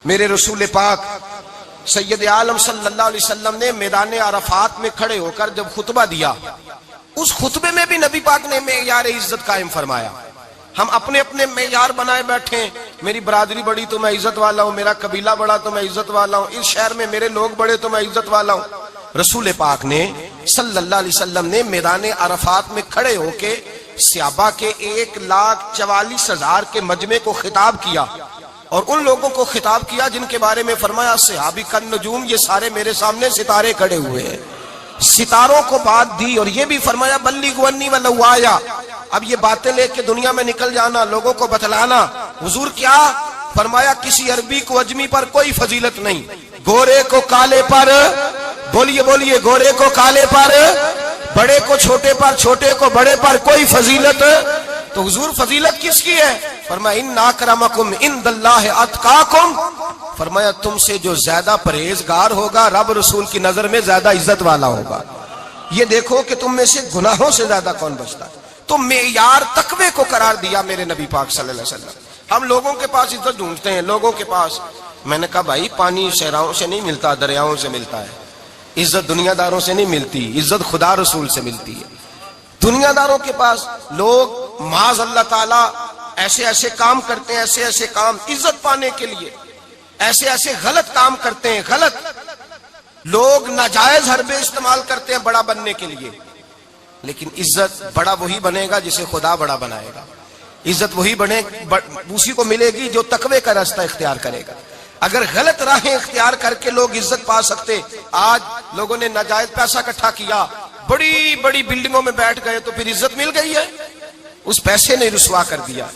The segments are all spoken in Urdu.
میرے رسول پاک سید عالم صلی اللہ علیہ وسلم نے میدان عرفات میں کھڑے ہو کر جب خطبہ دیا، اس خطبے میں بھی نبی پاک نے معیار عزت قائم فرمایا۔ ہم اپنے اپنے معیار بنائے بیٹھے ہیں، میری برادری بڑی تو میں عزت والا ہوں، میرا قبیلہ بڑا تو میں عزت والا ہوں، اس شہر میں میرے لوگ بڑے تو میں عزت والا ہوں۔ رسول پاک نے صلی اللہ علیہ وسلم نے میدان عرفات میں کھڑے ہو کے صحابہ کے 1,44,000 کے مجمع کو خطاب کیا، اور ان لوگوں کو خطاب کیا جن کے بارے میں فرمایا صحابی کن نجوم، یہ سارے میرے سامنے ستارے کھڑے ہوئے ہیں۔ ستاروں کو بات دی اور یہ بھی فرمایا بلغوا عنی ولو آیا، اب یہ باتیں لے کے دنیا میں نکل جانا، لوگوں کو بتلانا۔ حضور کیا فرمایا؟ کسی عربی کو اجمی پر کوئی فضیلت نہیں، گورے کو کالے پر، بولیے بولیے، گورے کو کالے پر، بڑے کو چھوٹے پر، چھوٹے کو بڑے پر کوئی فضیلت۔ تو حضور فضیلت کس کی ہے؟ فرمایا ان اکرمکم عند اللہ اتقاکم، فرمایا تم سے جو زیادہ پرہیزگار ہوگا رب رسول کی نظر میں زیادہ عزت والا ہوگا۔ یہ دیکھو کہ تم میں سے گناہوں سے زیادہ کون بچتا ہے۔ تو معیار تقوی کو قرار دیا میرے نبی پاک صلی اللہ علیہ وسلم۔ ہم لوگوں کے پاس عزت ڈھونڈتے ہیں، لوگوں کے پاس، میں نے کہا بھائی پانی صحراؤں سے نہیں ملتا، دریاؤں سے ملتا ہے۔ عزت دنیا داروں سے نہیں ملتی، عزت خدا رسول سے ملتی ہے۔ دنیا داروں کے پاس لوگ معاذ اللہ تعالی ایسے ایسے کام کرتے ہیں، ایسے ایسے کام عزت پانے کے لیے، ایسے ایسے غلط کام کرتے ہیں، غلط لوگ ناجائز حربے استعمال کرتے ہیں بڑا بننے کے لیے۔ لیکن عزت بڑا وہی بنے گا جسے خدا بڑا بنائے گا، عزت وہی بنے اسی کو ملے گی جو تقوی کا راستہ اختیار کرے گا۔ اگر غلط راہیں اختیار کر کے لوگ عزت پا سکتے، آج لوگوں نے ناجائز پیسہ اکٹھا کیا، بڑی بڑی بلڈنگوں میں بیٹھ گئے تو پھر عزت مل گئی ہے؟ اس پیسے نے رسوا کر دیا،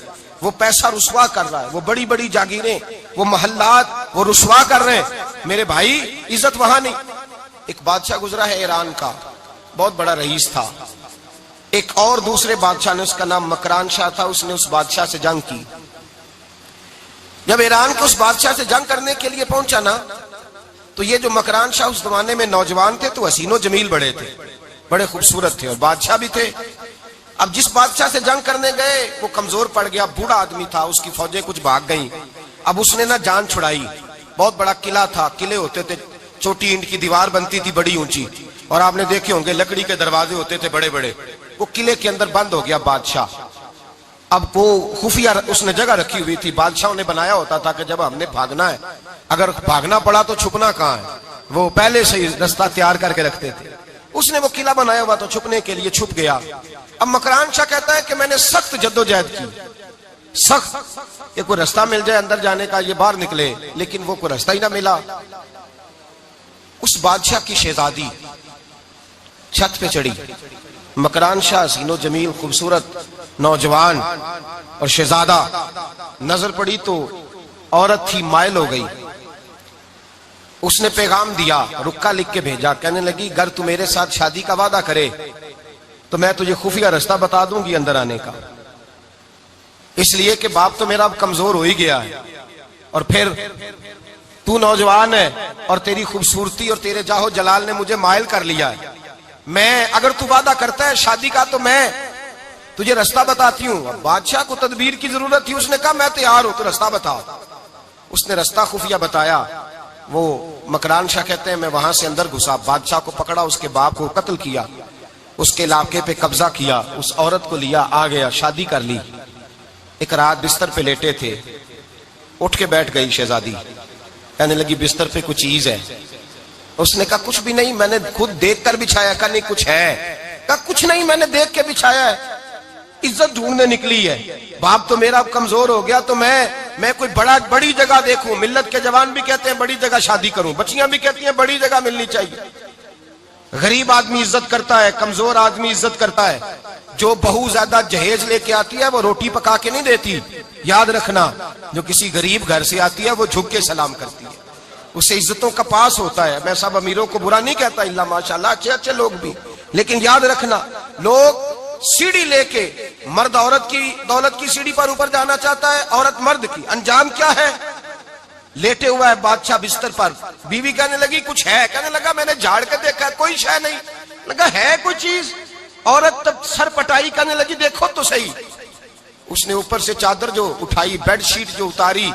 وہ پیسہ رسوا کر رہا ہے، وہ بڑی بڑی جاگیریں، وہ محلات وہ رسوا کر رہے ہیں۔ میرے بھائی عزت وہاں نہیں۔ ایک بادشاہ گزرا ہے ایران کا، بہت بڑا رئیس تھا۔ ایک اور دوسرے بادشاہ نے، اس کا نام مکران شاہ تھا، اس نے اس بادشاہ سے جنگ کی۔ جب ایران کے اس بادشاہ سے جنگ کرنے کے لیے پہنچا نا، تو یہ جو مکران شاہ اس زمانے میں نوجوان تھے تو حسین و جمیل بڑے تھے، بڑے خوبصورت تھے، اور بادشاہ بھی تھے۔ اب جس بادشاہ سے جنگ کرنے گئے وہ کمزور پڑ گیا، بوڑھا آدمی تھا، اس کی فوجیں کچھ بھاگ گئیں۔ اب اس نے نا جان چھڑائی، بہت بڑا قلعہ تھا، قلعے ہوتے تھے، چھوٹی اینٹ کی دیوار بنتی تھی بڑی اونچی، اور آپ نے دیکھے ہوں گے لکڑی کے دروازے ہوتے تھے بڑے بڑے۔ وہ قلعے کے اندر بند ہو گیا بادشاہ۔ اب وہ خفیہ اس نے جگہ رکھی ہوئی تھی، بادشاہوں نے بنایا ہوتا تھا کہ جب ہم نے بھاگنا ہے، اگر بھاگنا پڑا تو چھپنا کہاں ہے، وہ پہلے سے ہی رستہ تیار کر کے رکھتے تھے۔ اس نے وہ قلعہ بنایا ہوا تو چھپنے کے لیے چھپ گیا۔ اب مکران شاہ کہتا ہے کہ میں نے سخت جدوجہد کی، سخت، یہ کوئی رستہ مل جائے اندر جانے کا، یہ باہر نکلے، لیکن وہ کوئی رستہ ہی نہ ملا۔ اس بادشاہ کی شہزادی چھت پہ چڑھی، مکران شاہ حسین و جمیل خوبصورت نوجوان اور شہزادہ، نظر پڑی تو عورت تھی، مائل ہو گئی۔ اس نے پیغام دیا، رکا لکھ کے بھیجا، کہنے لگی اگر تو میرے ساتھ شادی کا وعدہ کرے تو میں تجھے خفیہ رستہ بتا دوں گی اندر آنے کا، اس لیے کہ باپ تو میرا اب کمزور ہو ہی گیا ہے، اور پھر تو نوجوان ہے اور تیری خوبصورتی اور تیرے جاہو جلال نے مجھے مائل کر لیا ہے۔ میں اگر تو وعدہ کرتا ہے شادی کا تو میں تجھے رستہ بتاتی ہوں۔ اب بادشاہ کو تدبیر کی ضرورت تھی، اس نے کہا میں تیار ہوں، تو رستہ بتا۔ اس نے رستہ خفیہ بتایا۔ وہ مکران شاہ کہتے ہیں میں وہاں سے اندر گھسا، بادشاہ کو پکڑا، اس کے باپ کو قتل کیا، اس کے علاقے پہ قبضہ کیا، اس عورت کو لیا، آ گیا، شادی کر لی۔ ایک رات بستر پہ لیٹے تھے، اٹھ کے بیٹھ گئی شہزادی، کہنے لگی بستر پہ کچھ چیز ہے۔ اس نے کہا کچھ بھی نہیں، میں نے خود دیکھ کر بچھایا۔ کہا نہیں کچھ ہے۔ کہا کچھ نہیں، میں نے دیکھ کے بچھایا ہے، عزت ڈھونڈنے نکلی ہے، باپ تو میرا کمزور ہو گیا، تو میں کوئی بڑی جگہ دیکھوں۔ ملت کے جوان بھی کہتے ہیں بڑی جگہ شادی کروں، بچیاں بھی کہتی ہیں بڑی جگہ ملنی چاہیے۔ غریب آدمی عزت کرتا ہے، کمزور آدمی عزت کرتا ہے۔ جو بہو زیادہ جہیز لے کے آتی ہے وہ روٹی پکا کے نہیں دیتی، یاد رکھنا، جو کسی غریب گھر سے آتی ہے وہ جھک کے سلام کرتی ہے، اسے عزتوں کا پاس ہوتا ہے۔ میں سب امیروں کو برا نہیں کہتا، اللہ ماشاءاللہ اچھے اچھے لوگ بھی، لیکن یاد رکھنا لوگ سیڑھی لے کے، مرد عورت کی دولت کی سیڑھی پر اوپر جانا چاہتا ہے، عورت مرد کی، انجام کیا ہے؟ لیٹے ہوا ہے بادشاہ بستر پر، بیوی کہنے لگی کچھ ہے، کہنے لگا میں نے جھاڑ کے دیکھا کوئی شے نہیں، لگا ہے کوئی چیز، عورت تب سر پٹائی، کہنے لگی دیکھو تو صحیح۔ اس نے اوپر سے چادر جو اٹھائی، بیڈ شیٹ جو اتاری،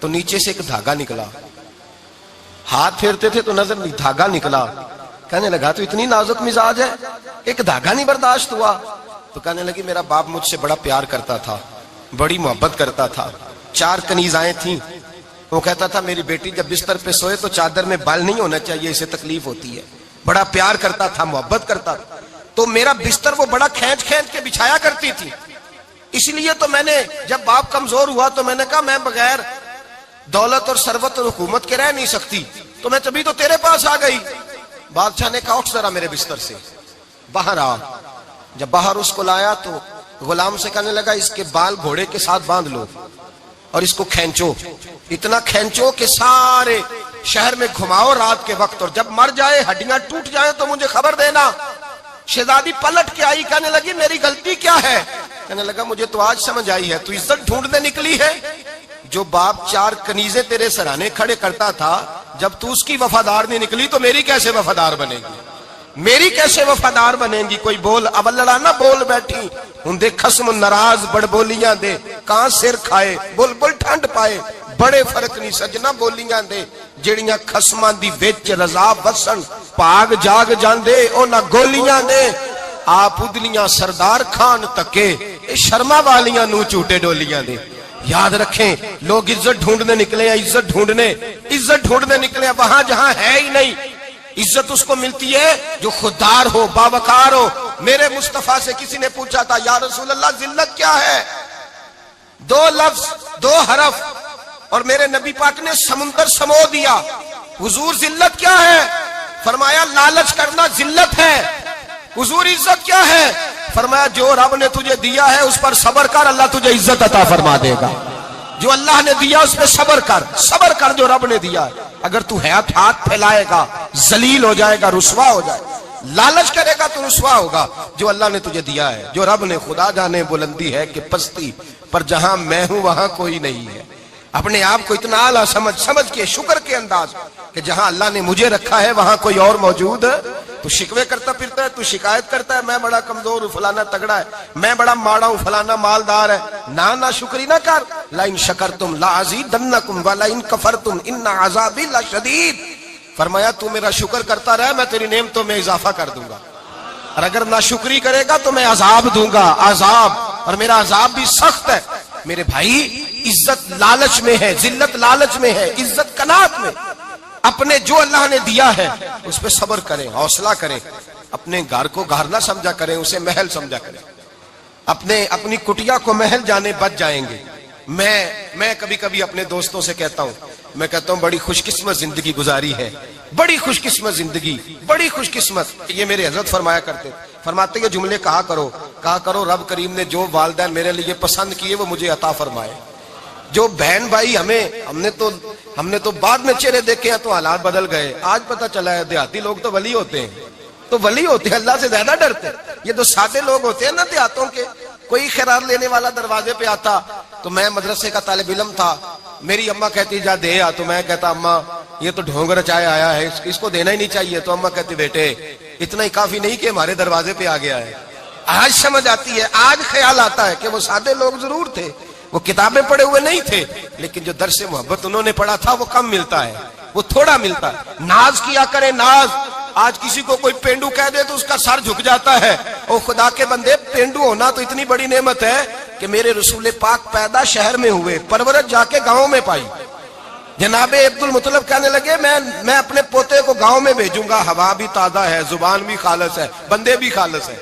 تو نیچے سے ایک دھاگا نکلا، ہاتھ پھیرتے تھے تو نظر نہیں، دھاگا نکلا. کہنے لگا تو اتنی نازک مزاج ہے، ایک دھاگا نہیں برداشت ہوا. تو کہنے لگی میرا باپ مجھ سے بڑا پیار کرتا تھا، بڑی محبت کرتا تھا. 4 کنیزائیں تھیں. وہ کہتا تھا میری بیٹی جب بستر پہ سوئے تو چادر میں بال نہیں ہونا چاہیے، اسے تکلیف ہوتی ہے. بڑا پیار کرتا تھا، محبت کرتا تھا. تو میرا بستر وہ بڑا کھینچ کھینچ کے بچھایا کرتی تھی. اس لیے تو میں نے جب باپ کمزور ہوا تو میں نے کہا میں بغیر دولت اور ثروت اور حکومت کے رہ نہیں سکتی، تو میں تبھی تو تیرے پاس آ گئی. بادشاہ نے کہا اٹھ ذرا میرے بستر سے باہر آ. جب باہر اس کو لایا تو غلام سے کہنے لگا اس کے بال گھوڑے کے ساتھ باندھ لو اور اس کو کھینچو، اتنا کھینچو کہ سارے شہر میں گھماؤ رات کے وقت، اور جب مر جائے ہڈیاں ٹوٹ جائیں تو مجھے خبر دینا. شہزادی پلٹ کے آئی، کہنے لگی میری غلطی کیا ہے؟ کہنے لگا مجھے تو آج سمجھ آئی ہے، تو عزت ڈھونڈنے نکلی ہے. جو باپ 4 کنیزیں تیرے سرانے کھڑے کرتا تھا، جب تو اس کی وفادار نہیں نکلی تو میری کیسے وفادار بنے گی؟ میری کیسے وفادار بنے گی؟ کوئی بول اب لڑانا بول بیٹھی ہوں دے خسم ناراض بڑ بولیاں دے کہاں سر کھائے بل بل ٹھنڈ پائے. بڑے فرق نہیں سجنا بولیاں دے جڑیاں خسماں دی وچ رضا وسن پاگ جاگ جاندے او نہ گولیاں دے. آپ ادلیاں سردار خان تکے اے شرما والیاں نو چوٹے ڈولیاں دے. یاد رکھیں لوگ عزت ڈھونڈنے نکلے ہیں، عزت ڈھونڈنے نکلے ہیں وہاں جہاں ہے ہی نہیں. عزت اس کو ملتی ہے جو خوددار ہو، باوقار ہو. میرے مصطفیٰ سے کسی نے پوچھا تھا یا رسول اللہ ذلت کیا ہے؟ 2 لفظ 2 حرف اور میرے نبی پاک نے سمندر سمو دیا. حضور ذلت کیا ہے؟ فرمایا لالچ کرنا ذلت ہے. حضور عزت کیا ہے؟ فرمایا جو رب نے تجھے دیا ہے اس پر صبر کر، اللہ تجھے عزت عطا فرما دے گا. جو اللہ نے دیا اس پہ صبر کر جو رب نے دیا. اگر تو ہاتھ پھیلائے گا ذلیل ہو جائے گا، رسوا ہو جائے گا. لالچ کرے گا تو رسوا ہوگا. جو اللہ نے تجھے دیا ہے، جو رب نے، خدا جانے بلندی ہے کہ پستی پر جہاں میں ہوں وہاں کوئی نہیں ہے. اپنے آپ کو اتنا اعلیٰ سمجھ کے شکر کے انداز کہ جہاں اللہ نے مجھے رکھا ہے وہاں کوئی اور موجود ہے. تو شکوے کرتا پھرتا ہے، تو شکایت کرتا ہے میں بڑا کمزور ہوں، فلانا تگڑا ہے، میں بڑا ماڑا ہوں، فلانا مالدار ہے. نہ شکری نہ کر. لئن شکرتم لازیدنکم ولئن کفرتم ان عذابی لشدید. فرمایا تو میرا شکر کرتا رہے میں تیری نعمتوں میں اضافہ کر دوں گا، اور اگر ناشکری کرے گا تو میں عذاب دوں گا، عذاب، اور میرا عذاب بھی سخت ہے. میرے بھائی عزت لالچ میں ہے، ذلت لالچ میں ہے، عزت قناعت میں. اپنے جو اللہ نے دیا ہے اس پہ صبر کریں، حوصلہ کریں. اپنے گھر کو گھر نہ سمجھا کریں، اسے محل سمجھا کریں. اپنی کٹیا کو محل جانے بچ جائیں گے. میں کبھی کبھی اپنے دوستوں سے کہتا ہوں بڑی خوش قسمت زندگی گزاری ہے، بڑی خوش قسمت زندگی، بڑی خوش قسمت. یہ میرے حضرت فرماتے یہ جملے کہا کرو رب کریم نے جو والدین میرے لیے پسند کیے وہ مجھے عطا فرمائے. جو بہن بھائی ہم نے تو بعد میں چہرے دیکھے ہیں تو حالات بدل گئے. آج پتہ چلا ہے دیہاتی لوگ تو ولی ہوتے ہیں، اللہ سے زیادہ ڈرتے ہیں. یہ تو سادے لوگ ہوتے ہیں نا دیہاتوں کے. کوئی خیرات لینے والا دروازے پہ آتا تو میں مدرسے کا طالب علم تھا، میری اماں کہتی جا دے آ، تو میں کہتا اماں یہ تو ڈھونگ رچائے آیا ہے، اس کو دینا ہی نہیں چاہیے. تو اماں کہتی بیٹے اتنا ہی کافی نہیں کہ ہمارے دروازے پہ آ گیا ہے. آج سمجھ آتی ہے، آج خیال آتا ہے کہ وہ سادے لوگ ضرور تھے، وہ کتابیں پڑھے ہوئے نہیں تھے، لیکن جو درس محبت انہوں نے پڑھا تھا وہ کم ملتا ہے، وہ تھوڑا ملتا ہے. ناز کیا کرے ناز. آج کسی کو کوئی پینڈو کہہ دے تو اس کا سر جھک جاتا ہے. او خدا کے بندے، پینڈو ہونا تو اتنی بڑی نعمت ہے کہ میرے رسول پاک پیدا شہر میں ہوئے، پرورش جا کے گاؤں میں پائی. جناب عبد المطلب کہنے لگے میں اپنے پوتے کو گاؤں میں بھیجوں گا، ہوا بھی تازہ ہے، زبان بھی خالص ہے، بندے بھی خالص ہے.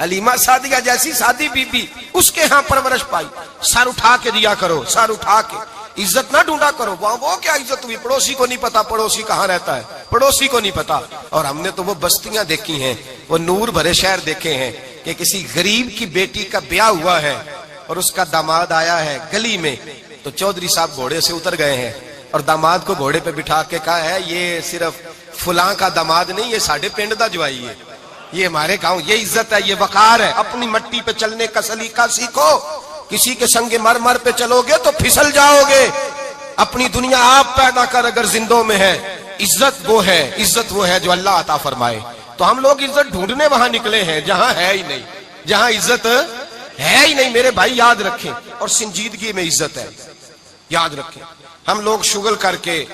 حلیمہ سعدیہ جیسی سادی بی بی اس کے ہاں پرورش پائی. سر اٹھا کے دیا کرو، سر اٹھا کے. عزت نہ ڈھونڈا کرو. وہ کیا عزت ہوئی؟ پڑوسی کو نہیں پتا پڑوسی کہاں رہتا ہے، پڑوسی کو نہیں پتا. اور ہم نے تو وہ بستیاں دیکھی ہیں، وہ نور بھرے شہر دیکھے ہیں کہ کسی غریب کی بیٹی کا بیاہ ہوا ہے اور اس کا داماد آیا ہے گلی میں، تو چودھری صاحب گھوڑے سے اتر گئے ہیں اور داماد کو گھوڑے پہ بٹھا کے کہا ہے یہ صرف فلاں کا داماد نہیں، یہ ساڑھے پنڈ دا جوائی ہے، یہ ہمارے گاؤں. یہ عزت ہے، یہ وقار ہے. اپنی مٹی پہ چلنے کا سلیقہ سیکھو. کسی کے سنگ مرمر پہ چلو گے تو پھسل جاؤ گے. اپنی دنیا آپ پیدا کر اگر زندوں میں ہے. عزت وہ ہے جو اللہ عطا فرمائے. تو ہم لوگ عزت ڈھونڈنے وہاں نکلے ہیں جہاں ہے ہی نہیں، جہاں عزت ہے ہی نہیں. میرے بھائی یاد رکھیں، اور سنجیدگی میں عزت ہے، یاد رکھیں. ہم لوگ شغل کر کے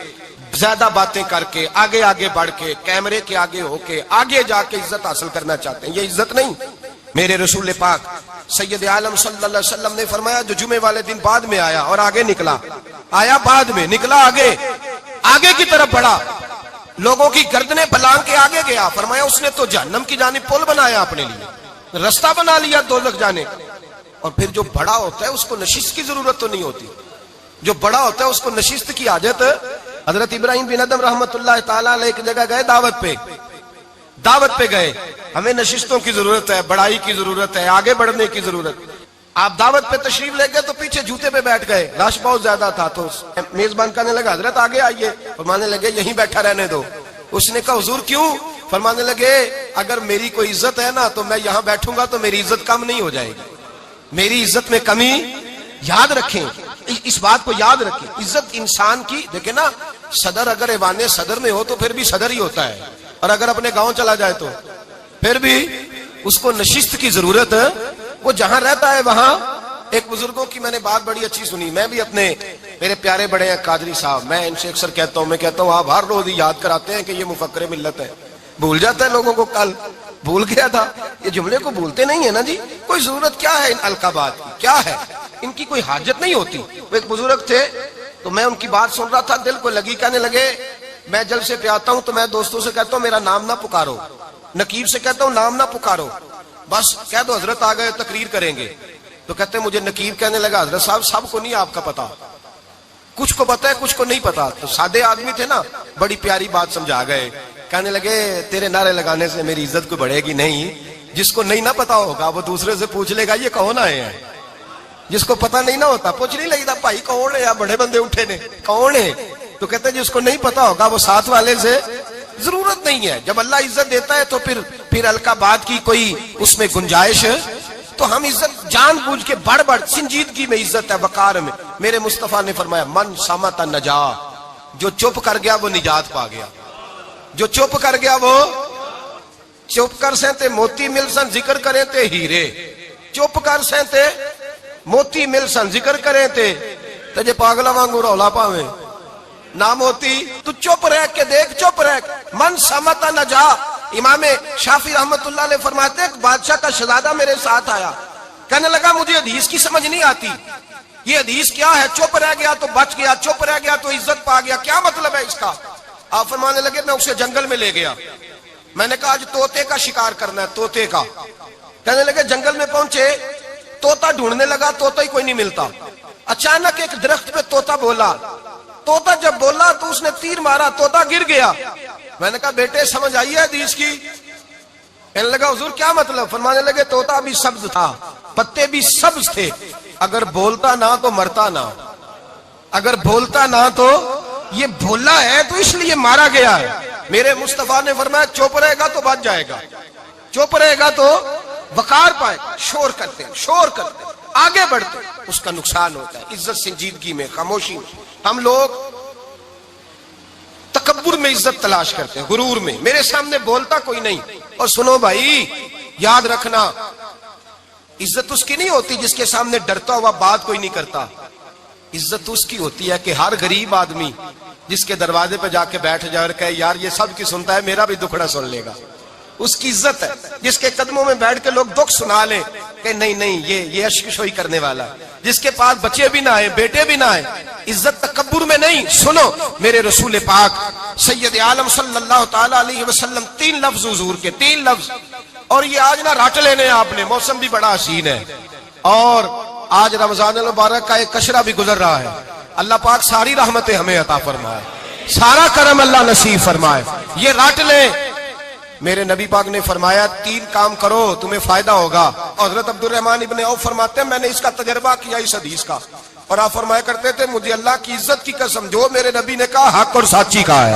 زیادہ باتیں کر کے آگے آگے بڑھ کے کیمرے کے آگے ہو کے آگے جا کے عزت حاصل کرنا چاہتے ہیں. یہ عزت نہیں. میرے رسول پاک سید عالم صلی اللہ علیہ وسلم نے فرمایا جو جمعے والے دن بعد میں آیا اور آگے نکلا, آیا بعد میں, نکلا آگے کی طرف بڑھا, لوگوں کی گردنیں بلانگ کے آگے گیا, فرمایا اس نے تو جہنم کی جانب پل بنایا اپنے لیے, رستہ بنا لیا دوزخ جانے. اور پھر جو بڑا ہوتا ہے اس کو نشست کی ضرورت تو نہیں ہوتی. جو بڑا ہوتا ہے اس کو نشست کی حاجت. حضرت ابراہیم بن ادم رحمت اللہ تعالیٰ علیہ ایک جگہ گئے دعوت پہ گئے. ہمیں نشستوں کی ضرورت ہے, بڑائی کی ضرورت ہے, آگے بڑھنے کی ضرورت. آپ دعوت پہ تشریف لے گئے تو پیچھے جوتے پہ بیٹھ گئے, رش بہت زیادہ تھا. تو میزبان کہنے لگا حضرت آگے آئیے, فرمانے لگے یہیں بیٹھا رہنے دو. اس نے کہا حضور کیوں؟ فرمانے لگے اگر میری کوئی عزت ہے نا تو میں یہاں بیٹھوں گا تو میری عزت کم نہیں ہو جائے گی, میری عزت میں کمی. یاد رکھیں, اس بات کو یاد رکھیں, عزت انسان کی. دیکھیں نا, صدر اگر ایوان صدر میں ہو تو پھر بھی صدر ہی ہوتا ہے, اور اگر اپنے گاؤں چلا جائے تو پھر بھی اس کو نشست کی ضرورت ہے. وہ جہاں رہتا ہے وہاں. ایک بزرگوں کی میں نے بات بڑی اچھی سنی. میں بھی میرے پیارے بڑے ہیں قادری صاحب, میں ان سے اکثر کہتا ہوں, میں کہتا ہوں آپ ہر روز ہی یاد کراتے ہیں کہ یہ مفکر ملت ہے. بھول جاتا ہے لوگوں کو, کل بھول گیا تھا. یہ جملے کو بھولتے نہیں ہے نا جی. کوئی ضرورت کیا ہے ان القابات کی, کیا ہے ان کی, کوئی حاجت نہیں ہوتی. وہ ایک بزرگ تھے تو میں ان کی بات سن رہا تھا, دل کو لگی. کہنے لگے میں جلسے پہ آتا ہوں تو میں دوستوں سے کہتا ہوں میرا نام نہ پکارو, نقیب سے کہتا ہوں نام نہ پکارو, بس کہہ دو حضرت آ گئے تقریر کریں گے. تو کہتے ہیں مجھے نقیب کہنے لگا حضرت صاحب سب کو نہیں آپ کا پتا, کچھ کو پتا ہے کچھ کو نہیں پتا. تو سادے آدمی تھے نا, بڑی پیاری بات سمجھا گئے. کہنے لگے تیرے نعرے لگانے سے میری عزت کو بڑھے گی نہیں. جس کو نہیں نہ پتا ہوگا وہ دوسرے سے پوچھ لے گا یہ کون آئے ہیں. جس کو پتا نہیں نہ ہوتا پوچھ نہیں لگتا بھائی کون ہے, یا بڑے بندے اٹھے نے کون ہے. تو کہتے ہیں جس کو نہیں پتا ہوگا وہ ساتھ والے سے ضرورت نہیں ہے. جب اللہ عزت دیتا ہے تو پھر القابات کی کوئی اس میں گنجائش. تو ہم عزت جان بوجھ کے بڑھ سنجیدگی میں عزت ہے, وقار میں. میرے مصطفیٰ نے فرمایا من صمت نجا, جو چپ کر گیا وہ نجات پا گیا. جو چپ کر گیا وہ چپ کر سے تے موتی مل سن ذکر کریں تے ہیرے, چپ کر سے تے موتی مل سن ذکر کریں تے جے پاگلا وانگو رولا پاویں نہ موتی. تو چپ رہ کے دیکھ, چپ رہ. من سمت نجا. امام شافعی رحمت اللہ علیہ فرماتے ایک بادشاہ کا شہزادہ میرے ساتھ آیا, کہنے لگا مجھے حدیث کی سمجھ نہیں آتی, یہ حدیث کیا ہے, چپ رہ گیا تو بچ گیا, چپ رہ گیا تو عزت پا گیا, کیا مطلب ہے اس کا؟ آپ فرمانے لگے میں اسے جنگل میں لے گیا, میں نے کہا آج طوطے کا شکار کرنا ہے, طوطے کا. کہنے لگے جنگل میں پہنچے, طوطا ڈھونڈنے لگا, طوطا ہی کوئی نہیں ملتا. اچانک ایک درخت پہ طوطا بولا, طوطا جب بولا تو اس نے تیر مارا, طوطا گر گیا. میں نے کہا بیٹے سمجھ آئی ہے حدیث کی؟ کہنے لگا حضور کیا مطلب؟ فرمانے لگے طوطا بھی سبز تھا, پتے بھی سبز تھے, اگر بولتا نہ تو مرتا نہ, اگر بولتا نہ تو یہ بھولا ہے تو اس لیے مارا گیا ہے. میرے مصطفیٰ نے فرمایا چپ رہے گا تو بچ جائے گا, چپ رہے گا تو وقار پائے. شور کرتے آگے بڑھتے اس کا نقصان ہوتا ہے. عزت سنجیدگی میں, خاموشی میں. ہم لوگ تکبر میں عزت تلاش کرتے ہیں, غرور میں. میرے سامنے بولتا کوئی نہیں. اور سنو بھائی یاد رکھنا, عزت اس کی نہیں ہوتی جس کے سامنے ڈرتا ہوا بات کوئی نہیں کرتا. عزت اس کی ہوتی ہے کہ ہر غریب آدمی جس کے دروازے پہ جا کے بیٹھ جائے اور کہے یار یہ سب کی سنتا ہے, میرا بھی دکھڑا سن لے گا, اس کی عزت ہے. جس کے قدموں میں بیٹھ کے لوگ دکھ سنا لیں کہ نہیں یہ عشق شوئی کرنے والا, جس کے پاس بچے بھی نہ آئے, بیٹے بھی نہ آئے. عزت تکبر میں نہیں. سنو میرے رسول پاک سید عالم صلی اللہ تعالی علیہ وسلم 3 لفظ حضور کے, 3 لفظ. اور یہ آج نہ راٹ لینے آپ نے, موسم بھی بڑا حسین ہے اور آج رمضان المبارک کا ایک کشرہ بھی گزر رہا ہے. اللہ پاک ساری رحمتیں ہمیں عطا فرمائے, سارا کرم اللہ نصیب فرمائے. یہ راٹ لیں. میرے نبی پاک نے فرمایا 3 کام کرو تمہیں فائدہ ہوگا. حضرت عبد الرحمن ابن عوف فرماتے ہیں میں نے اس کا تجربہ کیا اس حدیث کا, اور آپ فرمایا کرتے تھے مجھے اللہ کی عزت کی قسم جو میرے نبی نے کہا حق اور سچی کا ہے,